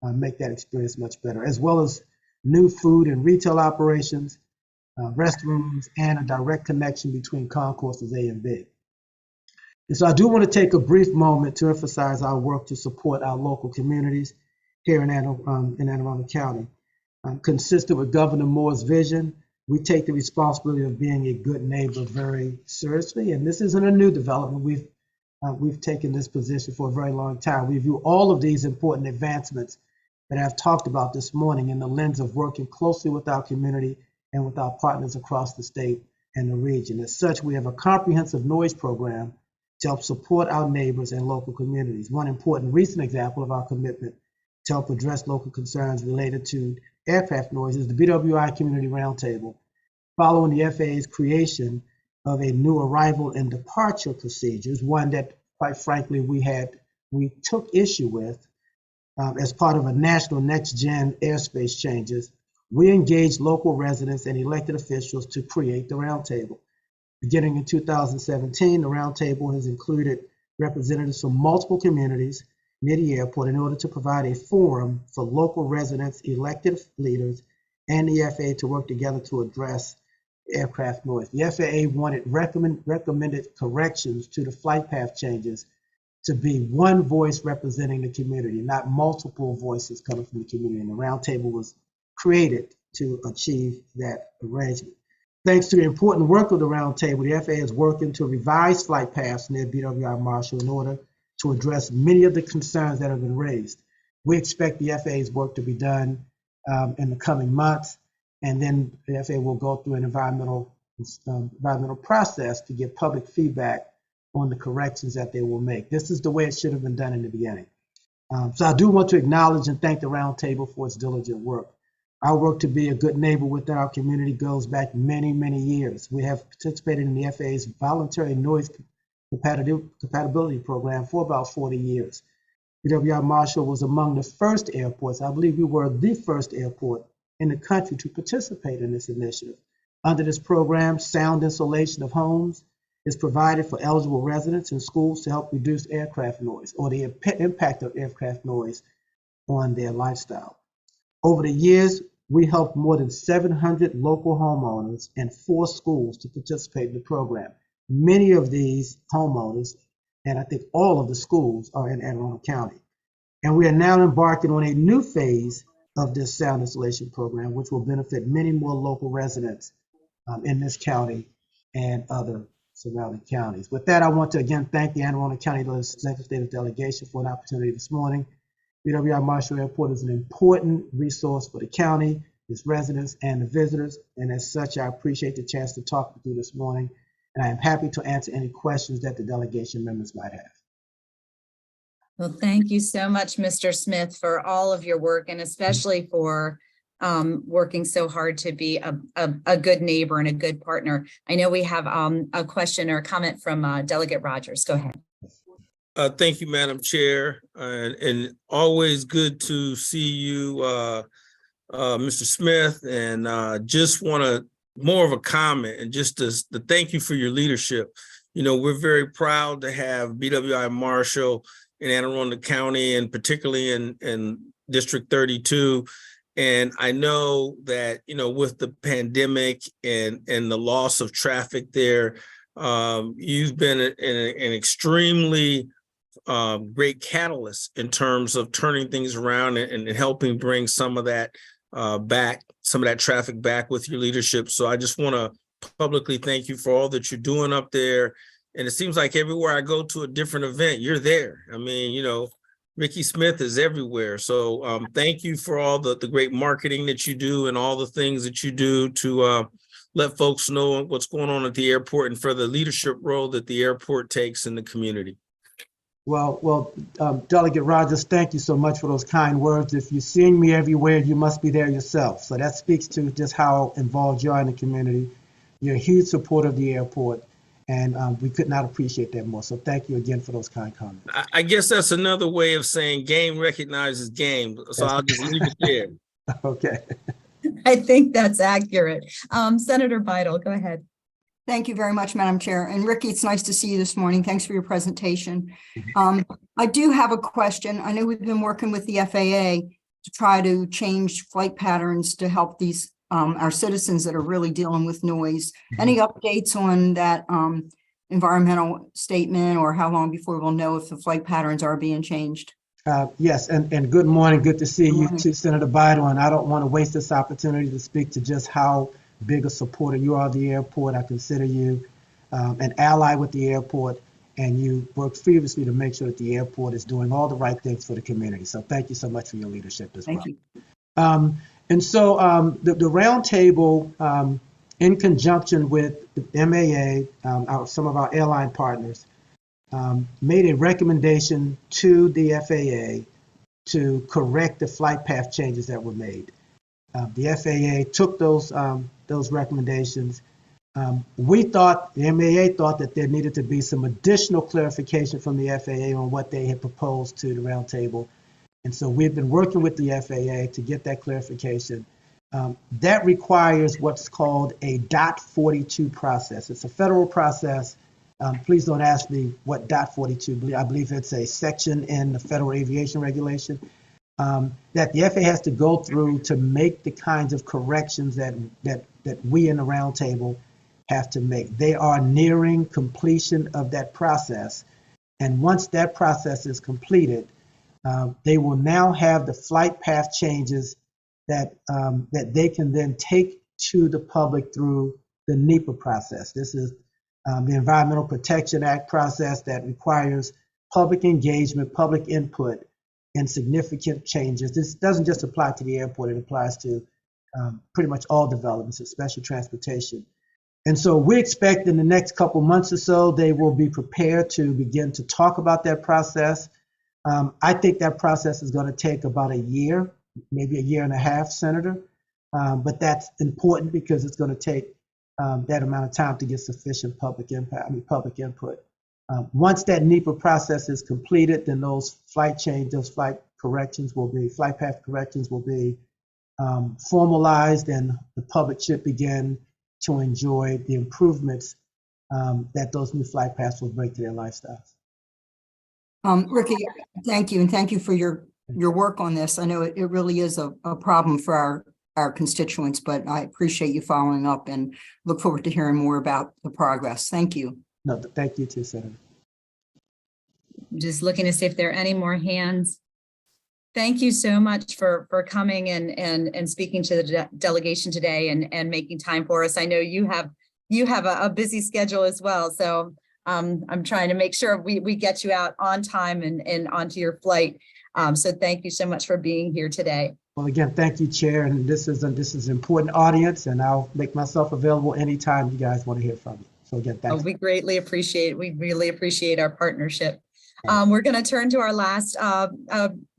make that experience much better, as well as new food and retail operations, restrooms, and a direct connection between concourses A and B. And so I do want to take a brief moment to emphasize our work to support our local communities here in Anne Arundel County. Consistent with Governor Moore's vision, we take the responsibility of being a good neighbor very seriously. And this isn't a new development. We've taken this position for a very long time. We view all of these important advancements that I've talked about this morning in the lens of working closely with our community and with our partners across the state and the region. As such, we have a comprehensive noise program to help support our neighbors and local communities. One important recent example of our commitment to help address local concerns related to aircraft noise is the BWI Community Roundtable, following the FAA's creation of a new arrival and departure procedures, one that, quite frankly, we took issue with as part of a national next-gen airspace changes. We engaged local residents and elected officials to create the roundtable. Beginning in 2017, the roundtable has included representatives from multiple communities near the airport in order to provide a forum for local residents, elected leaders, and the FAA to work together to address aircraft noise. The FAA wanted recommended corrections to the flight path changes to be one voice representing the community, not multiple voices coming from the community. And the roundtable was created to achieve that arrangement. Thanks to the important work of the roundtable, the FAA is working to revise flight paths near BWI Marshall in order to address many of the concerns that have been raised. We expect the FAA's work to be done in the coming months, and then the FAA will go through an environmental process to get public feedback on the corrections that they will make. This is the way it should have been done in the beginning. So I do want to acknowledge and thank the roundtable for its diligent work. Our work to be a good neighbor within our community goes back many, many years. We have participated in the FAA's voluntary noise compatibility program for about 40 years. BWI Marshall was among the first airports. I believe we were the first airport in the country to participate in this initiative. Under this program, sound insulation of homes is provided for eligible residents and schools to help reduce aircraft noise or the impact of aircraft noise on their lifestyle. Over the years, we helped more than 700 local homeowners and 4 schools to participate in the program. Many of these homeowners, and I think all of the schools, are in Anne Arundel County. And we are now embarking on a new phase of this sound insulation program, which will benefit many more local residents in this county and other surrounding counties. With that, I want to again thank the Anne Arundel County Legislative Delegation for an opportunity this morning. BWI Marshall Airport is an important resource for the county, its residents, and the visitors. And as such, I appreciate the chance to talk with you this morning. And I am happy to answer any questions that the delegation members might have. Well, thank you so much, Mr. Smith, for all of your work, and especially for working so hard to be a good neighbor and a good partner. I know we have a question or a comment from Delegate Rogers. Go ahead. Thank you, Madam Chair, and always good to see you, Mr. Smith, and just want to more of a comment and just to thank you for your leadership. You know, we're very proud to have BWI Marshall in Anne Arundel County, and particularly in District 32. And I know that, you know, with the pandemic and the loss of traffic there, you've been an extremely great catalyst in terms of turning things around and helping bring some of that back, some of that traffic back with your leadership. So I just want to publicly thank you for all that you're doing up there. And it seems like everywhere I go to a different event, you're there. I mean, you know, Ricky Smith is everywhere. So thank you for all the great marketing that you do and all the things that you do to let folks know what's going on at the airport and for the leadership role that the airport takes in the community. Well, Delegate Rogers, thank you so much for those kind words. If you're seeing me everywhere, you must be there yourself. So that speaks to just how involved you are in the community. You're a huge supporter of the airport, and we could not appreciate that more. So thank you again for those kind comments. I guess that's another way of saying game recognizes game. So I'll just leave it there. Okay. I think that's accurate. Senator Bidel, go ahead. Thank you very much, Madam Chair. And Ricky, it's nice to see you this morning. Thanks for your presentation. I do have a question. I know we've been working with the FAA to try to change flight patterns to help these our citizens that are really dealing with noise. Any updates on that environmental statement, or how long before we'll know if the flight patterns are being changed? Yes, and good morning. Good to see you too, Senator Bidel. And I don't want to waste this opportunity to speak to just how big a supporter you are of the airport. I consider you an ally with the airport, and you work feverishly to make sure that the airport is doing all the right things for the community. So thank you so much for your leadership as well. Thank you. And so the roundtable, in conjunction with the MAA, some of our airline partners, made a recommendation to the FAA to correct the flight path changes that were made. The FAA took those recommendations. We thought, the MAA thought, that there needed to be some additional clarification from the FAA on what they had proposed to the roundtable. And so we've been working with the FAA to get that clarification. That requires what's called a DOT 42 process. It's a federal process. Please don't ask me what DOT 42, I believe it's a section in the Federal Aviation Regulation, that the FAA has to go through to make the kinds of corrections that we in the roundtable have to make. They are nearing completion of that process. And once that process is completed, they will now have the flight path changes that they can then take to the public through the NEPA process. This is the Environmental Protection Act process that requires public engagement, public input, and significant changes. This doesn't just apply to the airport, it applies to pretty much all developments, especially transportation. And so we expect in the next couple months or so, they will be prepared to begin to talk about that process. I think that process is going to take about a year, maybe a year and a half, Senator. But that's important because it's going to take that amount of time to get sufficient public input. Once that NEPA process is completed, then those flight path corrections will be formalized, and the public should begin to enjoy the improvements that those new flight paths will bring to their lifestyles. Ricky, thank you. And thank you for your work on this. I know it really is a problem for our constituents, but I appreciate you following up and look forward to hearing more about the progress. Thank you. No, thank you too, Senator. Just looking to see if there are any more hands. Thank you so much for coming and speaking to the delegation today and making time for us. I know you have a busy schedule as well, so I'm trying to make sure we get you out on time and onto your flight. So thank you so much for being here today. Well, again, thank you, Chair. And this is an important audience, and I'll make myself available anytime you guys want to hear from me. So again, thanks. We greatly appreciate it. We really appreciate our partnership. We're going to turn to our last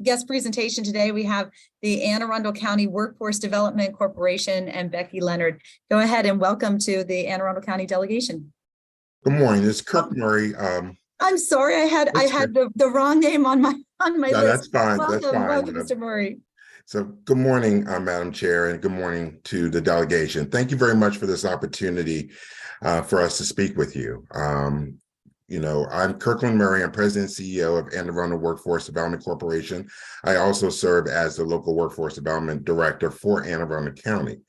guest presentation today. We have the Anne Arundel County Workforce Development Corporation and Becky Leonard. Go ahead and welcome to the Anne Arundel County delegation. Good morning. It's Kirk Murray. I'm sorry, I had the wrong name on my list. That's fine. Welcome, That's fine. welcome, Mr. Murray. So good morning, Madam Chair, and good morning to the delegation. Thank you very much for this opportunity for us to speak with you. I'm Kirkland Murray. I'm President and CEO of Anne Arundel Workforce Development Corporation. I also serve as the local Workforce Development Director for Anne Arundel County.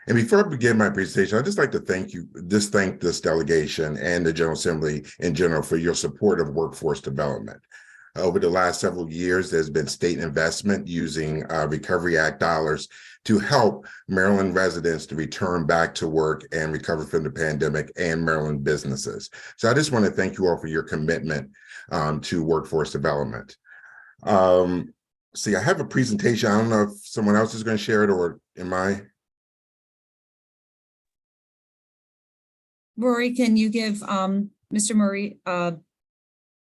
And before I begin my presentation, I'd just like to thank this delegation and the General Assembly in general for your support of workforce development. Over the last several years, there's been state investment using Recovery Act dollars to help Maryland residents to return back to work and recover from the pandemic, and Maryland businesses. So I just want to thank you all for your commitment to workforce development. See, I have a presentation. I don't know if someone else is going to share it, or am I? Rory, can you give Mr. Murray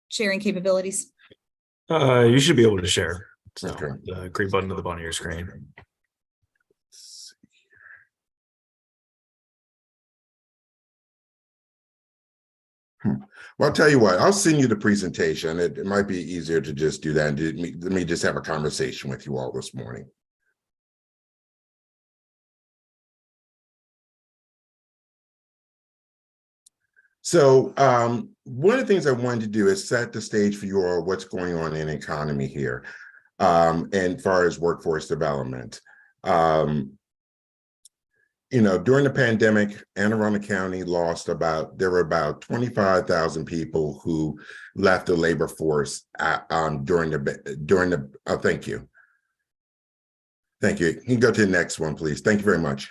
sharing capabilities? You should be able to share. So Okay. the green button at the bottom of your screen. Well, I'll tell you what, I'll send you the presentation. It might be easier to just do that. And let me just have a conversation with you all this morning. So one of the things I wanted to do is set the stage for you all what's going on in the economy here, and as far as workforce development. During the pandemic, Anne Arundel County there were about 25,000 people who left the labor force during the, thank you. Thank you. You can go to the next one, please. Thank you very much.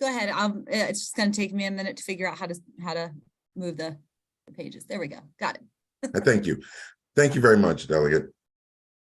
Go ahead. It's just going to take me a minute to figure out how to move the pages. There we go. Got it. Thank you. Thank you very much, Delegate.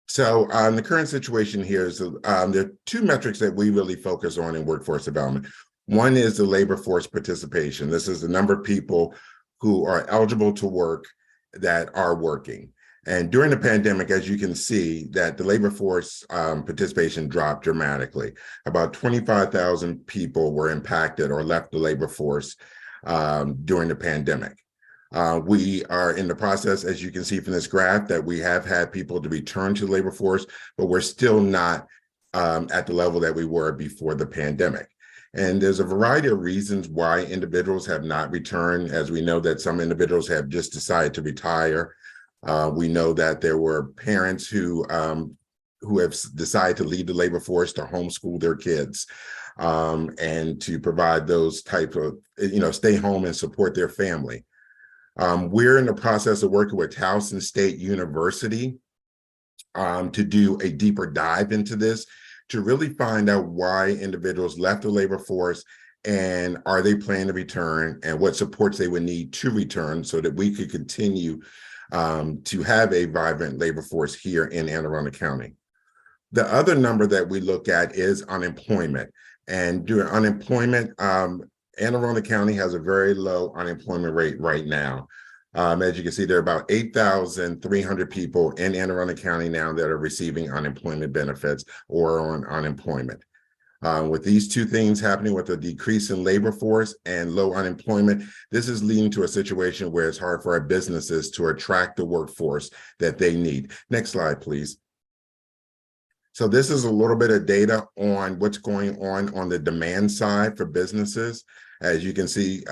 So the current situation here is there are two metrics that we really focus on in workforce development. One is the labor force participation. This is the number of people who are eligible to work that are working. And during the pandemic, as you can see, that the labor force participation dropped dramatically. About 25,000 people were impacted or left the labor force during the pandemic. We are in the process, as you can see from this graph, that we have had people to return to the labor force, but we're still not at the level that we were before the pandemic. And there's a variety of reasons why individuals have not returned, as we know that some individuals have just decided to retire. We know that there were parents who have decided to leave the labor force to homeschool their kids and to provide those type of, stay home and support their family. We're in the process of working with Towson State University to do a deeper dive into this, to really find out why individuals left the labor force and are they planning to return and what supports they would need to return so that we could continue to have a vibrant labor force here in Anne Arundel County. The other number that we look at is unemployment. And during unemployment, Anne Arundel County has a very low unemployment rate right now. As you can see, there are about 8,300 people in Anne Arundel County now that are receiving unemployment benefits or on unemployment. With these two things happening, with a decrease in labor force and low unemployment, this is leading to a situation where it's hard for our businesses to attract the workforce that they need. Next slide, please. So this is a little bit of data on what's going on the demand side for businesses. As you can see,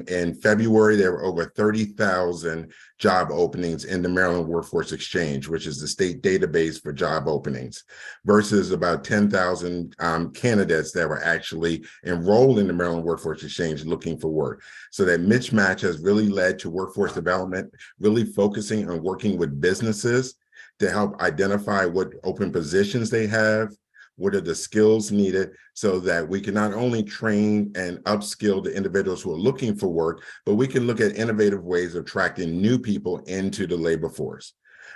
in February, there were over 30,000 job openings in the Maryland Workforce Exchange, which is the state database for job openings, versus about 10,000 candidates that were actually enrolled in the Maryland Workforce Exchange looking for work. So that mismatch has really led to workforce development, really focusing on working with businesses to help identify what open positions they have, what are the skills needed, so that we can not only train and upskill the individuals who are looking for work, but we can look at innovative ways of attracting new people into the labor force.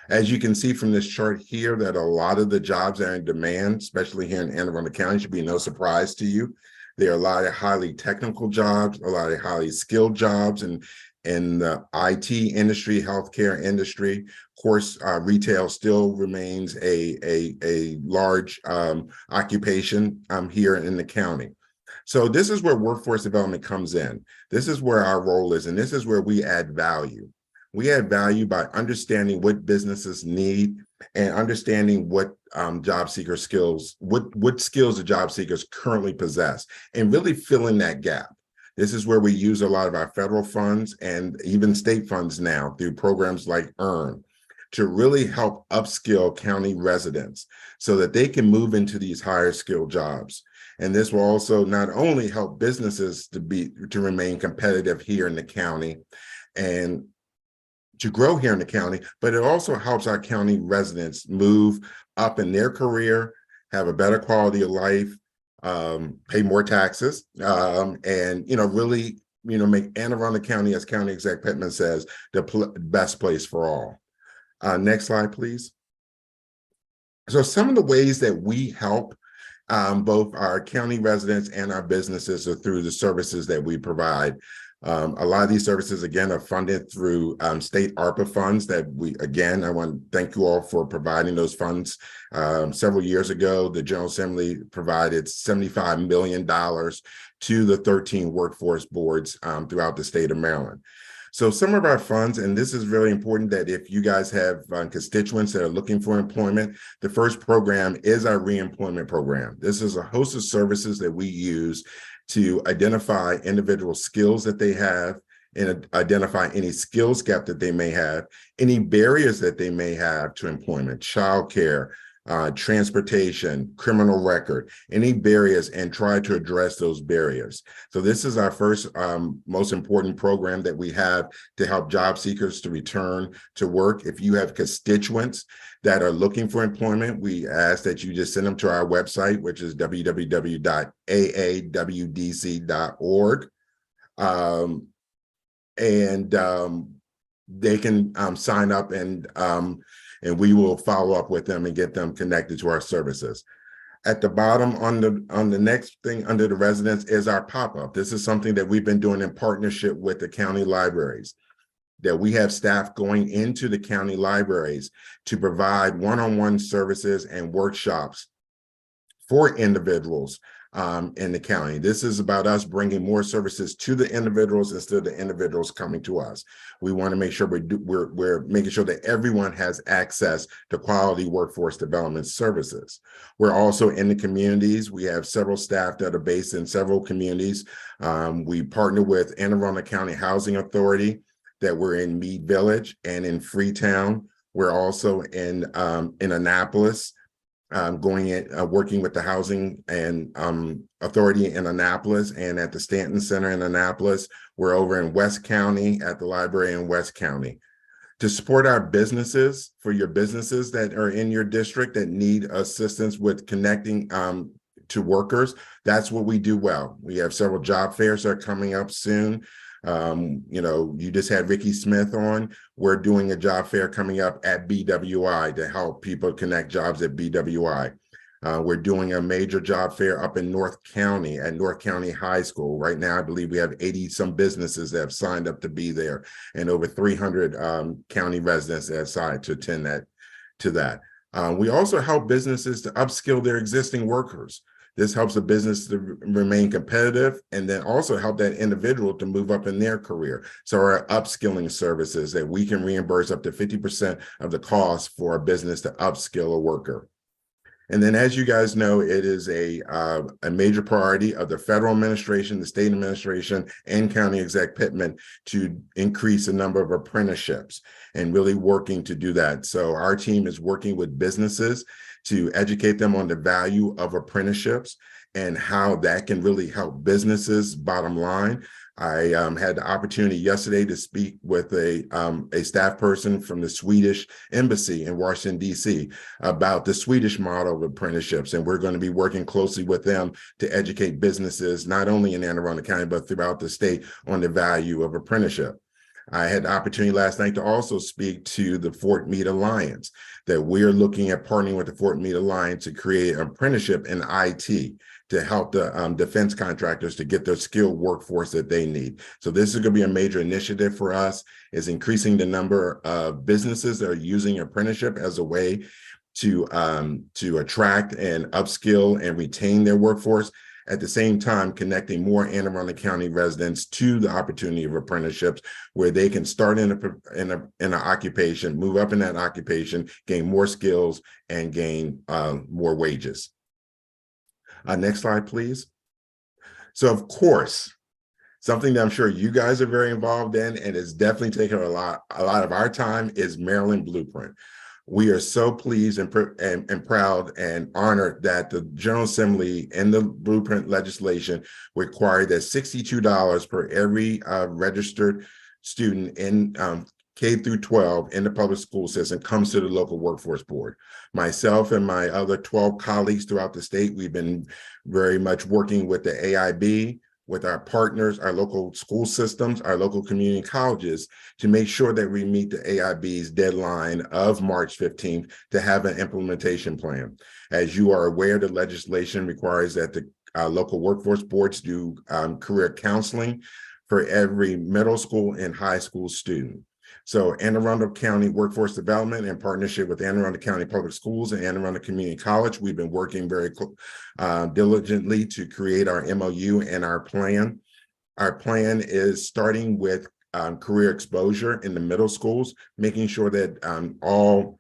As you can see from this chart here, that a lot of the jobs that are in demand, especially here in Anne Arundel County, should be no surprise to you. There are a lot of highly technical jobs, a lot of highly skilled jobs, and in the IT industry, healthcare industry. Of course, retail still remains a large occupation here in the county. So this is where workforce development comes in. This is where our role is, and this is where we add value. We add value by understanding what businesses need and understanding what job seeker skills, what skills the job seekers currently possess, and really filling that gap. This is where we use a lot of our federal funds and even state funds now through programs like EARN to really help upskill county residents so that they can move into these higher skilled jobs. And this will also not only help businesses to remain competitive here in the county and to grow here in the county, but it also helps our county residents move up in their career, have a better quality of life, pay more taxes, and really make Anne Arundel County, as County Exec Pittman says, the best place for all. Next slide, please. So some of the ways that we help both our county residents and our businesses are through the services that we provide. A lot of these services, again, are funded through state ARPA funds that I want to thank you all for providing those funds. Several years ago, the General Assembly provided $75 million to the 13 workforce boards throughout the state of Maryland. So some of our funds, and this is really important that if you guys have constituents that are looking for employment, the first program is our reemployment program. This is a host of services that we use to identify individual skills that they have and identify any skills gap that they may have, any barriers that they may have to employment, childcare, transportation, criminal record, any barriers, and try to address those barriers. So this is our first most important program that we have to help job seekers to return to work. If you have constituents that are looking for employment, we ask that you just send them to our website, which is www.aawdc.org. They can sign up and we will follow up with them and get them connected to our services. At the bottom on the next thing under the residents is our pop-up. This is something that we've been doing in partnership with the county libraries, that we have staff going into the county libraries to provide one-on-one services and workshops for individuals in the county. This is about us bringing more services to the individuals instead of the individuals coming to us. We want to make sure we're making sure that everyone has access to quality workforce development services. We're also in the communities. We have several staff that are based in several communities. We partner with Anne Arundel County Housing Authority, that we're in Meade Village and in Freetown. We're also in Annapolis. Working with the Housing and Authority in Annapolis and at the Stanton Center in Annapolis. We're over in West County at the library in West County. To support our businesses, for your businesses that are in your district that need assistance with connecting to workers, that's what we do well. We have several job fairs that are coming up soon. You just had Ricky Smith on. We're doing a job fair coming up at BWI to help people connect jobs at BWI. We're doing a major job fair up in North County at North County High School. Right now, I believe we have 80 some businesses that have signed up to be there and over 300 county residents that have signed to attend that. We also help businesses to upskill their existing workers. This helps the business to remain competitive and then also help that individual to move up in their career. So our upskilling services that we can reimburse up to 50% of the cost for a business to upskill a worker. And then, as you guys know, it is a major priority of the federal administration, the state administration, and County Exec Pittman to increase the number of apprenticeships and really working to do that. So our team is working with businesses to educate them on the value of apprenticeships and how that can really help businesses bottom line. I had the opportunity yesterday to speak with a staff person from the Swedish embassy in Washington, D.C. about the Swedish model of apprenticeships. And we're going to be working closely with them to educate businesses, not only in Anne Arundel County, but throughout the state on the value of apprenticeship. I had the opportunity last night to also speak to the Fort Meade Alliance, that we're looking at partnering with the Fort Meade Alliance to create an apprenticeship in IT to help the defense contractors to get their skilled workforce that they need. So this is going to be a major initiative for us, is increasing the number of businesses that are using apprenticeship as a way to attract and upskill and retain their workforce. At the same time, connecting more Anne Arundel County residents to the opportunity of apprenticeships, where they can start in an occupation, move up in that occupation, gain more skills, and gain more wages. Next slide, please. So, of course, something that I'm sure you guys are very involved in, and it's definitely taken a lot of our time, is Maryland Blueprint. We are so pleased and proud and honored that the General Assembly and the Blueprint legislation required that $62 per every registered student in K through 12 in the public school system comes to the local workforce board. Myself and my other 12 colleagues throughout the state, we've been very much working with the AIB, with our partners, our local school systems, our local community colleges, to make sure that we meet the AIB's deadline of March 15th to have an implementation plan. As you are aware, the legislation requires that the local workforce boards do career counseling for every middle school and high school student. So Anne Arundel County Workforce Development, in partnership with Anne Arundel County Public Schools and Anne Arundel Community College, we've been working very diligently to create our MOU and our plan. Our plan is starting with career exposure in the middle schools, making sure that all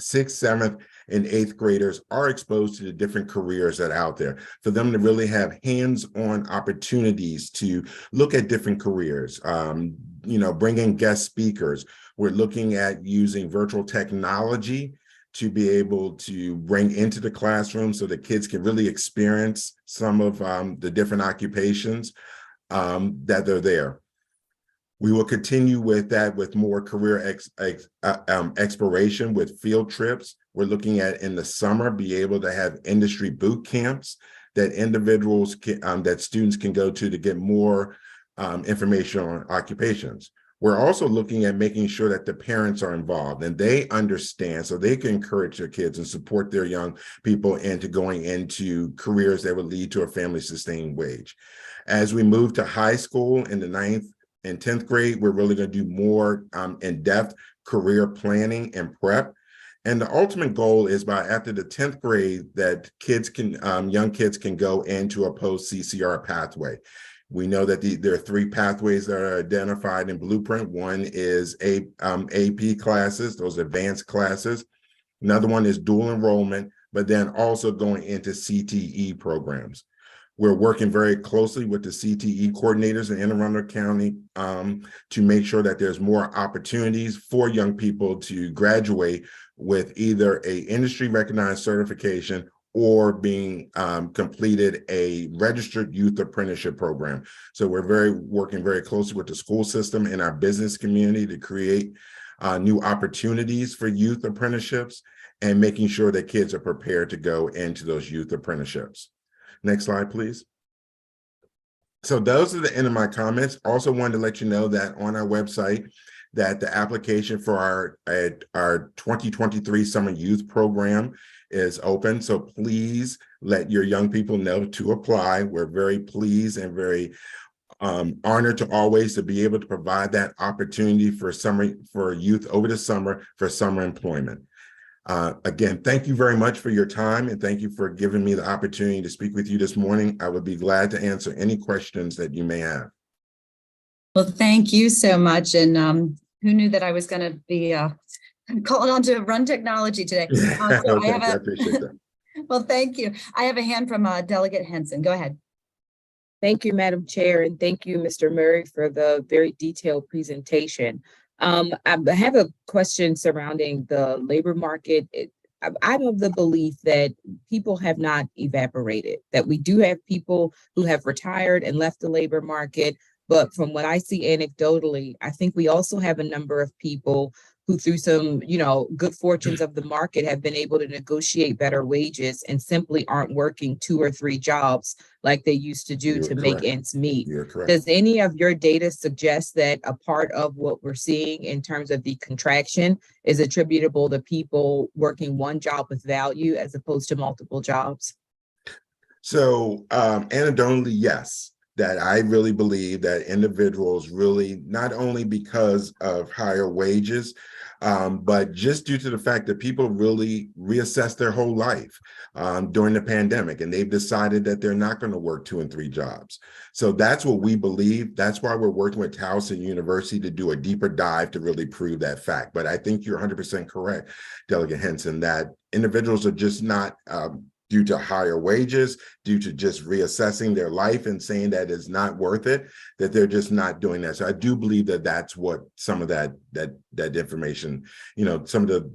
6th, 7th, and 8th graders are exposed to the different careers that are out there, for them to really have hands-on opportunities to look at different careers, bring in guest speakers. We're looking at using virtual technology to be able to bring into the classroom so that kids can really experience some of the different occupations that are there. We will continue with that with more career exploration with field trips. We're looking at in the summer, be able to have industry boot camps that individuals can, that students can go to get more information on occupations. We're also looking at making sure that the parents are involved and they understand, so they can encourage their kids and support their young people into going into careers that would lead to a family sustaining wage. As we move to high school in the 9th and 10th grade, we're really going to do more in-depth career planning and prep. And the ultimate goal is by after the 10th grade that kids can, young kids can go into a post-CCR pathway. We know that there are 3 pathways that are identified in Blueprint. One is AP classes, those advanced classes. Another one is dual enrollment, but then also going into CTE programs. We're working very closely with the CTE coordinators in Anne Arundel County to make sure that there's more opportunities for young people to graduate with either a industry recognized certification or being completed a registered youth apprenticeship program. So we're working very closely with the school system and our business community to create new opportunities for youth apprenticeships and making sure that kids are prepared to go into those youth apprenticeships. Next slide, please. So those are the end of my comments. Also wanted to let you know that on our website that the application for our 2023 Summer Youth Program is open. So please let your young people know to apply. We're very pleased and very honored to always to be able to provide that opportunity for youth over the summer for summer employment. Again, thank you very much for your time and thank you for giving me the opportunity to speak with you this morning. I would be glad to answer any questions that you may have. Well, thank you so much. And who knew that I was going to be calling on to Run Technology today? So I appreciate that. Well, thank you. I have a hand from Delegate Henson. Go ahead. Thank you, Madam Chair, and thank you, Mr. Murray, for the very detailed presentation. I have a question surrounding the labor market. I'm of the belief that people have not evaporated, that we do have people who have retired and left the labor market. But from what I see anecdotally, I think we also have a number of people who through some, good fortunes of the market have been able to negotiate better wages and simply aren't working 2 or 3 jobs like they used to do to make ends meet. You're correct. Does any of your data suggest that a part of what we're seeing in terms of the contraction is attributable to people working one job with value as opposed to multiple jobs? So anecdotally, yes. That I really believe that individuals really, not only because of higher wages, but just due to the fact that people really reassess their whole life during the pandemic, and they've decided that they're not going to work 2 and 3 jobs. So that's what we believe. That's why we're working with Towson University to do a deeper dive to really prove that fact. But I think you're 100% correct, Delegate Henson, that individuals are just not due to higher wages, due to just reassessing their life and saying that it's not worth it, that they're just not doing that. So I do believe that that's what some of that information, some of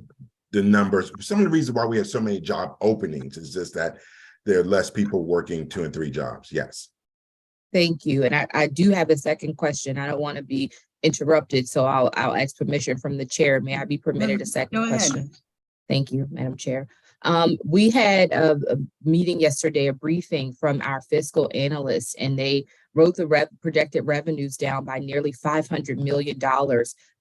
the numbers, some of the reasons why we have so many job openings is just that there are less people working 2 and 3 jobs. Yes. Thank you. And I do have a second question. I don't want to be interrupted, so I'll ask permission from the chair. May I be permitted a second question? Thank you, Madam Chair. We had a meeting yesterday, a briefing from our fiscal analysts, and they wrote the projected revenues down by nearly $500 million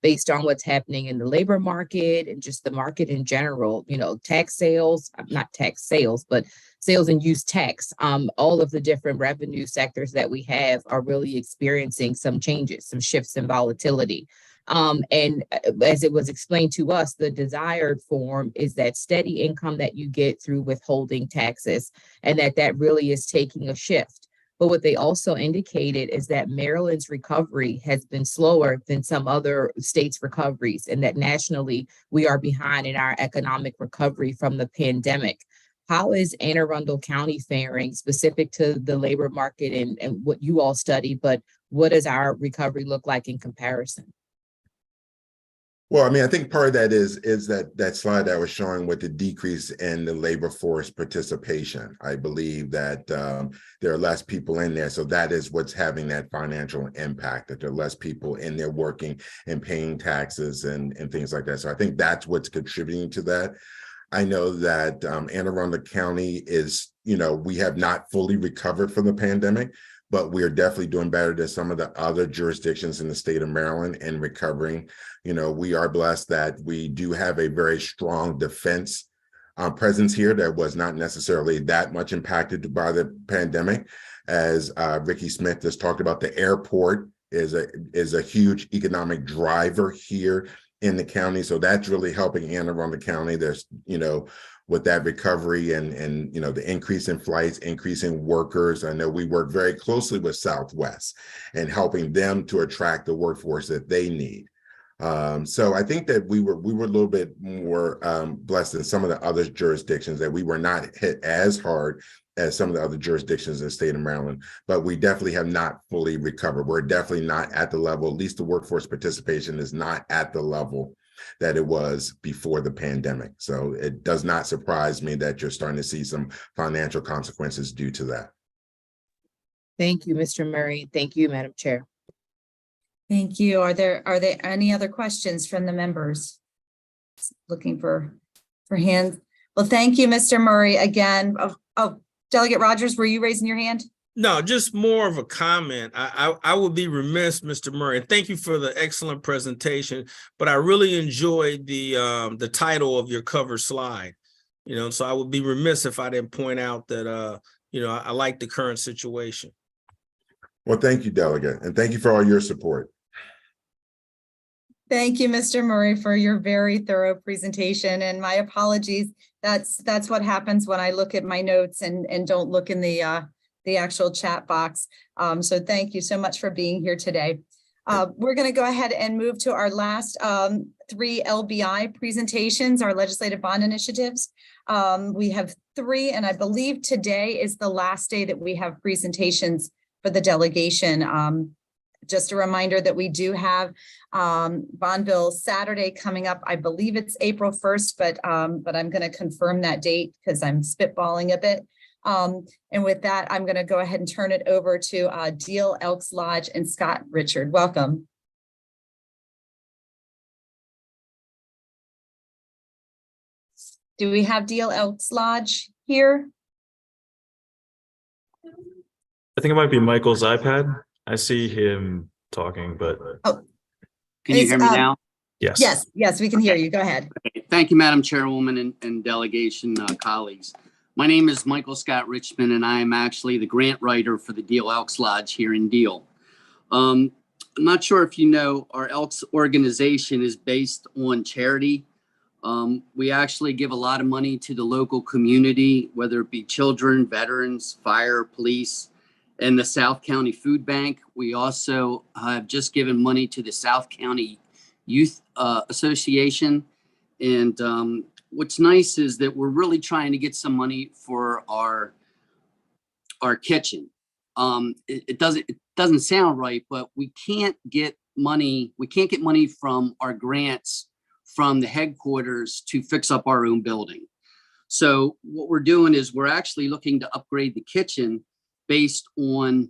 based on what's happening in the labor market and just the market in general. Tax sales, not tax sales, but sales and use tax. All of the different revenue sectors that we have are really experiencing some changes, some shifts in volatility. And as it was explained to us, the desired form is that steady income that you get through withholding taxes, and that really is taking a shift. But what they also indicated is that Maryland's recovery has been slower than some other states' recoveries, and that nationally we are behind in our economic recovery from the pandemic. How is Anne Arundel County faring specific to the labor market and what you all study, but what does our recovery look like in comparison? Well, I mean, I think part of that is that slide I was showing with the decrease in the labor force participation. I believe that there are less people in there. So that is what's having that financial impact, that there are less people in there working and paying taxes and things like that. So I think that's what's contributing to that. I know that Anne Arundel County is, we have not fully recovered from the pandemic, but we are definitely doing better than some of the other jurisdictions in the state of Maryland in recovering. We are blessed that we do have a very strong defense presence here that was not necessarily that much impacted by the pandemic. As Ricky Smith just talked about, the airport is a huge economic driver here in the county. So that's really helping Anne Arundel County. There's, with that recovery and the increase in flights, increase in workers. I know we work very closely with Southwest and helping them to attract the workforce that they need. So I think that we were a little bit more blessed than some of the other jurisdictions, that we were not hit as hard as some of the other jurisdictions in the state of Maryland, but we definitely have not fully recovered. We're definitely not at the level, at least the workforce participation is not at the level that it was before the pandemic. So it does not surprise me that you're starting to see some financial consequences due to that. Thank you, Mr. Murray. Thank you, Madam Chair. Thank you. Are there any other questions from the members? Looking for hands. Well, thank you, Mr. Murray, again. Oh, Delegate Rogers, were you raising your hand? No, just more of a comment. I would be remiss, Mr. Murray, and thank you for the excellent presentation, but I really enjoyed the title of your cover slide. So I would be remiss if I didn't point out that I like the current situation. Well, thank you, Delegate, and thank you for all your support. Thank you, Mr. Murray, for your very thorough presentation, and my apologies. That's what happens when I look at my notes and don't look in the actual chat box. So thank you so much for being here today. We're going to go ahead and move to our last 3 LBI presentations, our legislative bond initiatives. We have 3, and I believe today is the last day that we have presentations for the delegation. Just a reminder that we do have bond bill Saturday coming up. I believe it's April 1st, but I'm going to confirm that date because I'm spitballing a bit. And with that, I'm going to go ahead and turn it over to Deal Elks Lodge and Scott Richard. Welcome. Do we have Deal Elks Lodge here? I think it might be Michael's iPad. I see him talking, but Oh, can you hear me now? yes. Yes, we can hear you. Go ahead. Okay. Thank you, Madam Chairwoman and delegation colleagues. My name is Michael Scott Richmond, and I am actually the grant writer for the Deal Elks Lodge here in Deal. I'm not sure if you know, our Elks organization is based on charity. We actually give a lot of money to the local community, whether it be children, veterans, fire, police, and the South County Food Bank. We also have just given money to the South County Youth Association. And what's nice is that we're really trying to get some money for our kitchen. It doesn't sound right, but we can't get money. We can't get money from our grants from the headquarters to fix up our own building. So what we're doing is we're actually looking to upgrade the kitchen based on,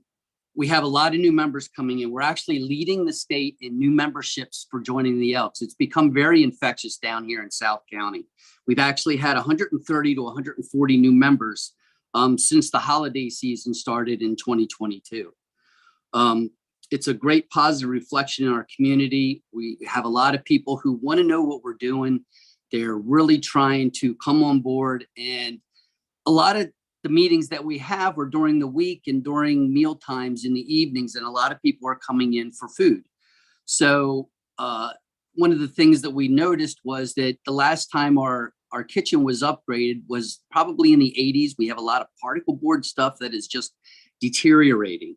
we have a lot of new members coming in. We're actually leading the state in new memberships for joining the Elks. It's become very infectious down here in South County. We've actually had 130 to 140 new members since the holiday season started in 2022. It's a great positive reflection in our community. We have a lot of people who want to know what we're doing. They're really trying to come on board, and a lot of the meetings that we have are during the week and during meal times in the evenings, and a lot of people are coming in for food. So one of the things that we noticed was that the last time our kitchen was upgraded was probably in the 80s. We have a lot of particle board stuff that is just deteriorating.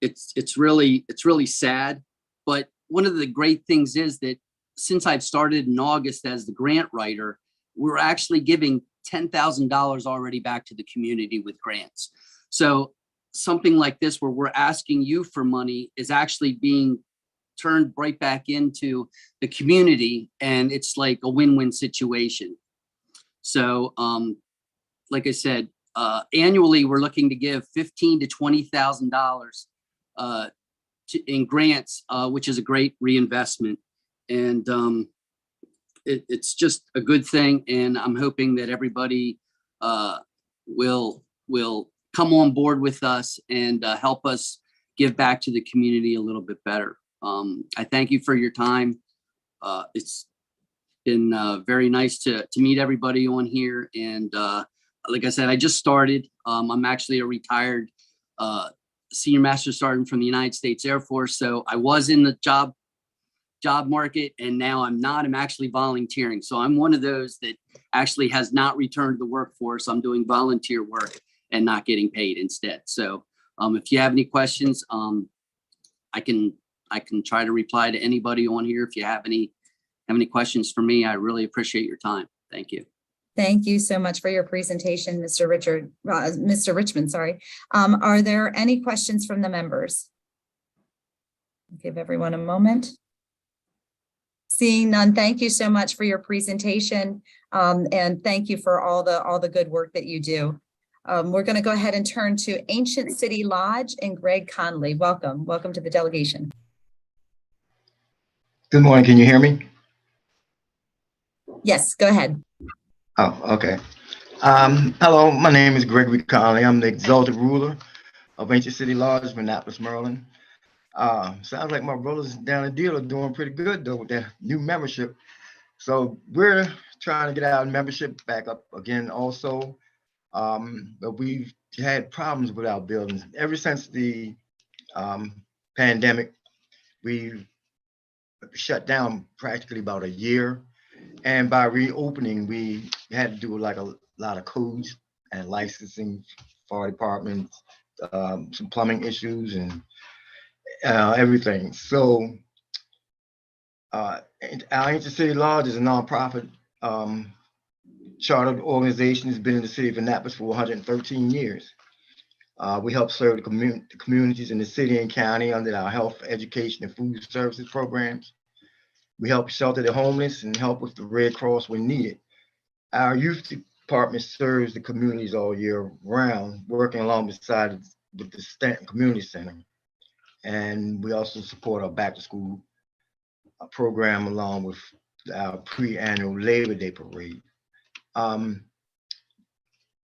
It's really sad. But one of the great things is that since I've started in August as the grant writer, we're actually giving $10,000 already back to the community with grants. So something like this, where we're asking you for money, is actually being turned right back into the community, and it's like a win-win situation. So like I said, annually we're looking to give $15,000 to $20,000 in grants, which is a great reinvestment. And it's just a good thing, and I'm hoping that everybody will come on board with us and help us give back to the community a little bit better. I thank you for your time. It's been very nice to meet everybody on here. And like I said, I just started. I'm actually a retired senior master sergeant from the United States Air Force. So I was in the job market, and now I'm not. I'm actually volunteering. So I'm one of those that actually has not returned to the workforce. I'm doing volunteer work and not getting paid instead. So if you have any questions, I can try to reply to anybody on here. If you have any questions for me, I really appreciate your time. Thank you. Thank you so much for your presentation, Mr. Richmond, sorry. Are there any questions from the members? Give everyone a moment. Seeing none, thank you so much for your presentation, and thank you for all the good work that you do. We're going to go ahead and turn to Ancient City Lodge and Greg Conley. Welcome to the delegation. Good morning. Can you hear me? Yes, go ahead. Oh, okay. Hello, my name is Gregory Conley. I'm the exalted ruler of Ancient City Lodge, Annapolis, Maryland. Sounds like my brothers down in Deal are doing pretty good though with their new membership. So we're trying to get our membership back up again also. But we've had problems with our buildings ever since the pandemic. We've shut down practically about a year, and by reopening we had to do like a lot of codes and licensing for our department, some plumbing issues and everything. So our Ancient City Lodge is a nonprofit chartered organization. Has been in the city of Annapolis for 113 years. We help serve the communities in the city and county under our health, education, and food services programs. We help shelter the homeless and help with the Red Cross when needed. Our youth department serves the communities all year round, working along beside with the Stanton Community Center. And we also support our back to school program along with our pre-annual Labor Day parade. Our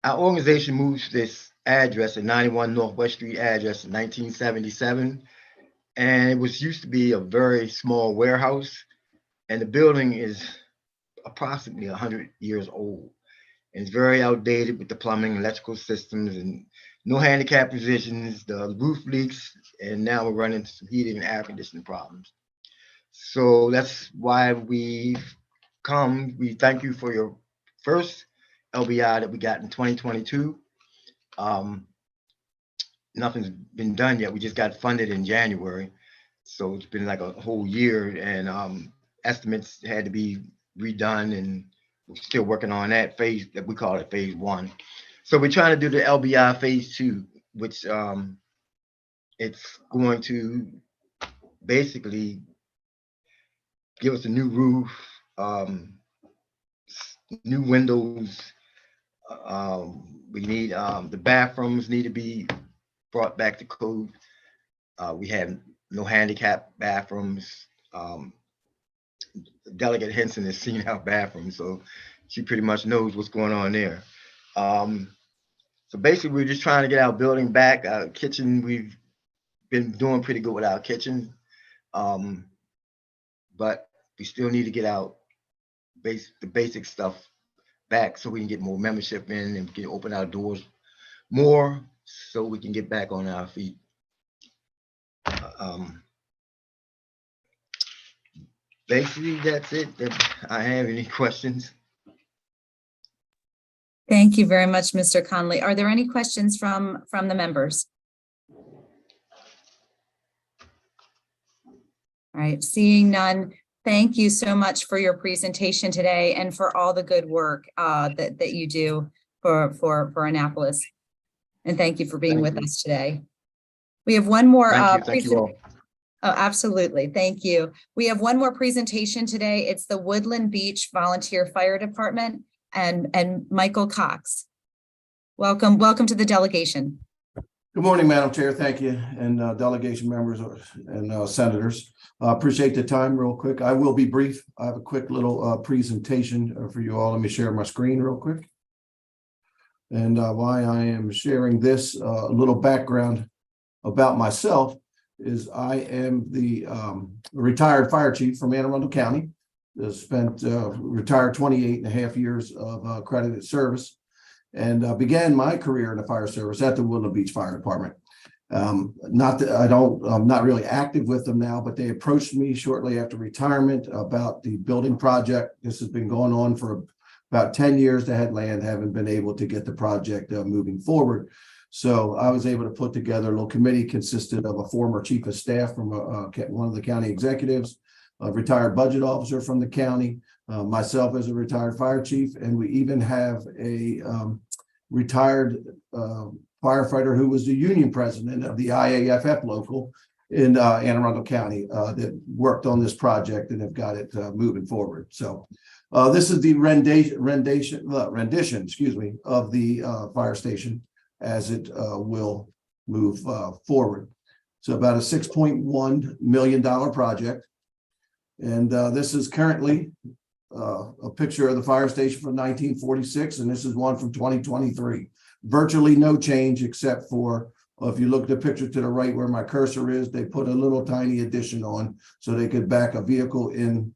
organization moved to this address at 91 Northwest Street address in 1977. And it was used to be a very small warehouse. And the building is approximately 100 years old. And it's very outdated with the plumbing, electrical systems, and no handicap positions. The roof leaks, and now we're running into some heating and air conditioning problems. So that's why we've come. We thank you for your first LBI that we got in 2022. Nothing's been done yet. We just got funded in January. So it's been like a whole year, and estimates had to be redone, and we're still working on that phase that we call it phase 1. So we're trying to do the LBI phase 2, which it's going to basically give us a new roof, new windows. We need the bathrooms need to be brought back to code. We have no handicap bathrooms. Delegate Henson has seen our bathroom, so she pretty much knows what's going on there. So basically, we're just trying to get our building back. Our kitchen, we've been doing pretty good with our kitchen, but we still need to get out the basic stuff back so we can get more membership in and can open our doors more so we can get back on our feet. Basically, that's it. If I have any questions. Thank Thank you very much, Mr. Conley. Are there any questions from the members? All right, seeing none, thank you so much for your presentation today and for all the good work that you do for Annapolis. And thank you for being with us today. We have one more. Thank you all. Oh, absolutely. Thank you. We have one more presentation today. It's the Woodland Beach Volunteer Fire Department and Michael Cox. Welcome to the delegation. Good morning, Madam Chair. Thank you. And delegation members and senators. Appreciate the time real quick. I will be brief. I have a quick little presentation for you all. Let me share my screen real quick. And why I am sharing this, a little background about myself is I am the retired fire chief from Anne Arundel County. Retired 28 and a half years of accredited service, and began my career in the fire service at the Woodland Beach Fire Department. I'm not really active with them now, but they approached me shortly after retirement about the building project. This has been going on for about 10 years. They had land, haven't been able to get the project moving forward. So I was able to put together a little committee consisted of a former chief of staff from one of the county executives, a retired budget officer from the county, myself as a retired fire chief, and we even have a retired firefighter who was the union president of the IAFF local in Anne Arundel County that worked on this project and have got it moving forward. So this is the rendition, excuse me, of the fire station as it will move forward. So about a $6.1 million project. And this is currently a picture of the fire station from 1946, and this is one from 2023. Virtually no change except for, if you look at the picture to the right where my cursor is, they put a little tiny addition on so they could back a vehicle in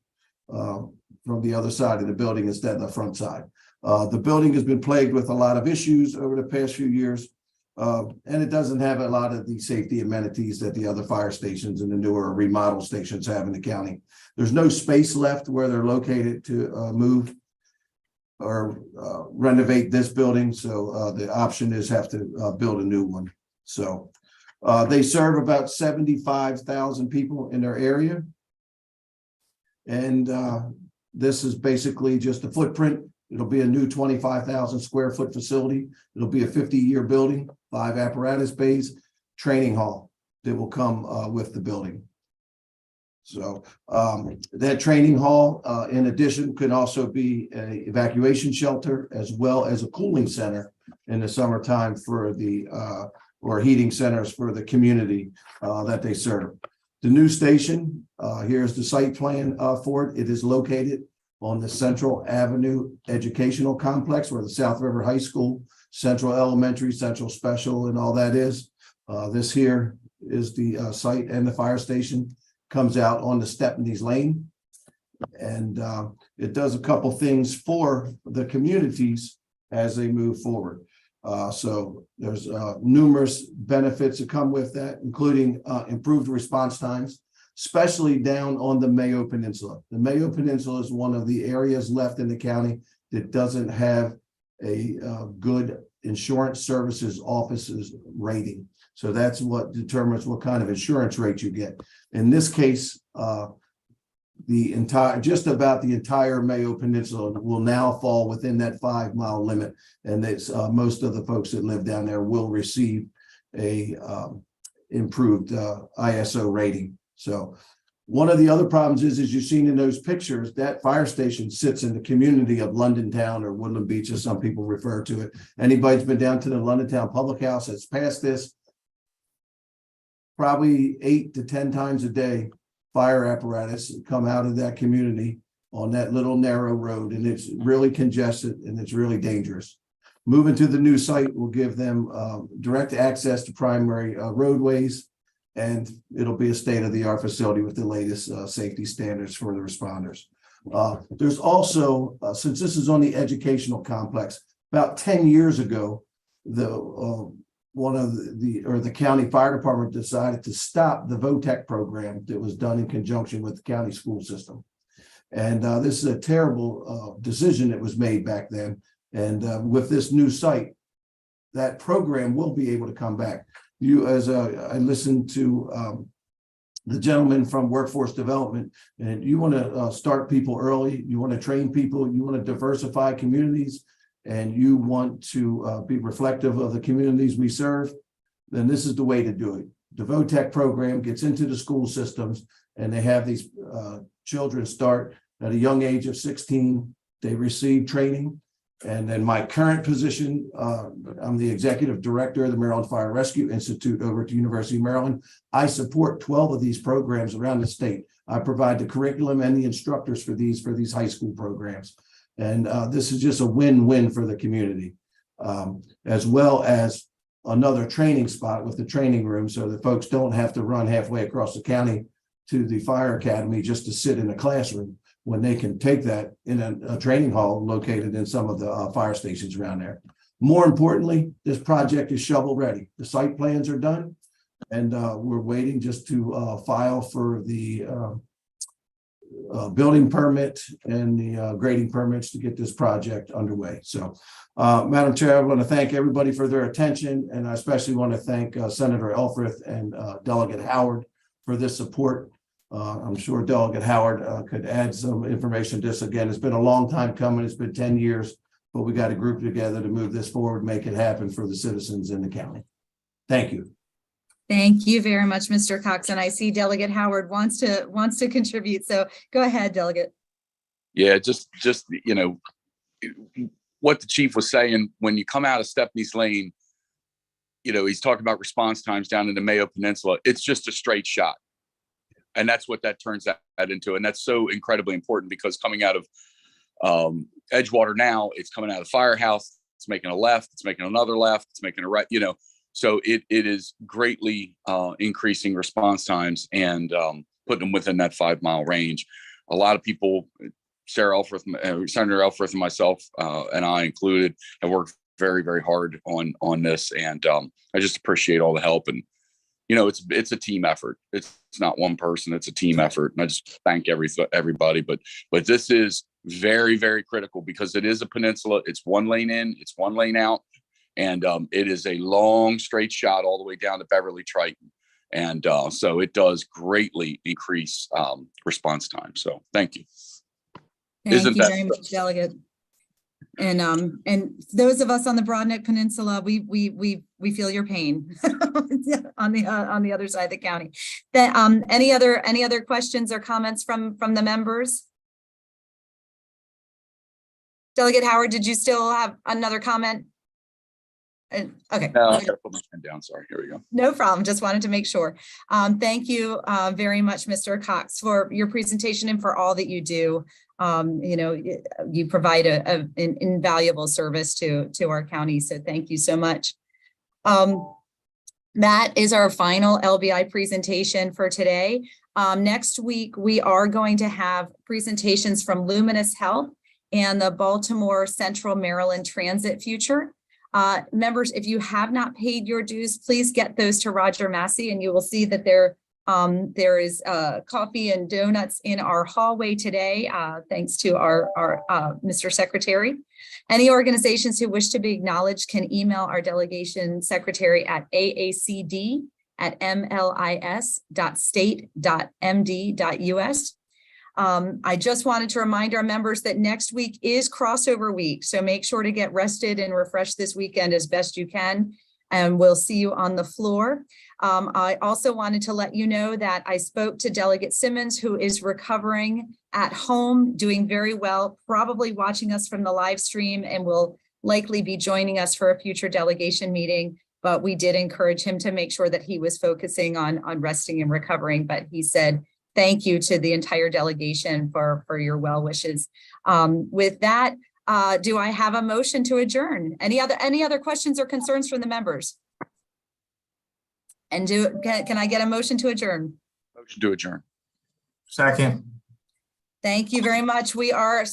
from the other side of the building instead of the front side. The building has been plagued with a lot of issues over the past few years, and it doesn't have a lot of the safety amenities that the other fire stations and the newer remodel stations have in the county. There's no space left where they're located to move or renovate this building, so the option is have to build a new one. So they serve about 75,000 people in their area, and this is basically just a footprint. It'll be a new 25,000 square foot facility. It'll be a 50-year building, 5 apparatus bays, training hall that will come with the building. So that training hall, in addition, could also be an evacuation shelter as well as a cooling center in the summertime for the or heating centers for the community that they serve. The new station, here's the site plan for it. It is located on the Central Avenue Educational Complex where the South River High School, Central Elementary, Central Special, and all that is. This here is the site, and the fire station comes out on the Stepney's Lane. And it does a couple things for the communities as they move forward. So there's numerous benefits that come with that, including improved response times, especially down on the Mayo Peninsula. The Mayo Peninsula is one of the areas left in the county that doesn't have a good insurance services offices rating. So that's what determines what kind of insurance rate you get. In this case, just about the entire Mayo Peninsula will now fall within that 5-mile limit, and it's most of the folks that live down there will receive a improved ISO rating. So one of the other problems is, as you've seen in those pictures, that fire station sits in the community of London Town, or Woodland Beach, as some people refer to it. Anybody's been down to the London Town Public House that's past this, probably 8 to 10 times a day, fire apparatus come out of that community on that little narrow road, and it's really congested and it's really dangerous. Moving to the new site will give them direct access to primary roadways, and it'll be a state-of-the-art facility with the latest safety standards for the responders. There's also, since this is on the educational complex, about 10 years ago, the county fire department decided to stop the VOTEC program that was done in conjunction with the county school system. And this is a terrible decision that was made back then. And with this new site, that program will be able to come back. I listened to the gentleman from Workforce Development, and you want to start people early, you want to train people, you want to diversify communities, and you want to be reflective of the communities we serve, then this is the way to do it. The VOTEC program gets into the school systems, and they have these children start at a young age of 16. They receive training. And then my current position, I'm the executive director of the Maryland Fire Rescue Institute over at the University of Maryland. I support 12 of these programs around the state. I provide the curriculum and the instructors for these high school programs. And this is just a win-win for the community, as well as another training spot with the training room so that folks don't have to run halfway across the county to the fire academy just to sit in a classroom, when they can take that in a training hall located in some of the fire stations around there. More importantly, this project is shovel ready. The site plans are done, and we're waiting just to file for the building permit and the grading permits to get this project underway. So, Madam Chair, I want to thank everybody for their attention, and I especially want to thank Senator Elfreth and Delegate Howard for this support. I'm sure Delegate Howard could add some information to this. Again, it's been a long time coming. It's been 10 years, but we got a group together to move this forward, make it happen for the citizens in the county. Thank you. Thank you very much, Mr. Cox. And I see Delegate Howard wants to contribute. So go ahead, Delegate. Yeah, just you know, what the chief was saying, when you come out of Stepney's Lane, you know, he's talking about response times down in the Mayo Peninsula. It's just a straight shot. And that's what that turns that into. And that's so incredibly important, because coming out of Edgewater now, it's coming out of the firehouse, it's making a left, it's making another left, it's making a right, you know. So it is greatly increasing response times and putting them within that 5 mile range. A lot of people, Senator Elfreth and myself, and I included, have worked very, very hard on this. And I just appreciate all the help. And you know, it's a team effort. It's not one person, it's a team effort. And I just thank everybody. But this is very, very critical, because it is a peninsula. It's 1 lane in, it's 1 lane out. And it is a long straight shot all the way down to Beverly Triton. And so it does greatly increase response time. So thank you. Thank you very much, Delegate. And those of us on the Broadneck Peninsula, we feel your pain on the other side of the county. Any other questions or comments from the members? Delegate Howard, did you still have another comment? Okay. No, I gotta put my pen down. Sorry. Here we go. No problem. Just wanted to make sure. Thank you very much, Mr. Cox, for your presentation and for all that you do. You know, you provide an invaluable service to our county. So thank you so much. That is our final LBI presentation for today. Next week, we are going to have presentations from Luminous Health and the Baltimore Central Maryland Transit Future. Members, if you have not paid your dues, please get those to Roger Massey, and you will see that there is coffee and donuts in our hallway today, thanks to our Mr. Secretary. Any organizations who wish to be acknowledged can email our delegation secretary at aacd@mlis.state.md.us. I just wanted to remind our members that next week is crossover week, so make sure to get rested and refreshed this weekend as best you can, and we'll see you on the floor. I also wanted to let you know that I spoke to Delegate Simmons, who is recovering at home, doing very well, probably watching us from the live stream, and will likely be joining us for a future delegation meeting. But we did encourage him to make sure that he was focusing on resting and recovering. But he said, thank you to the entire delegation for your well wishes. With that, do I have a motion to adjourn? Any other questions or concerns from the members? And can I get a motion to adjourn? Motion to adjourn. Second. Thank you very much. We are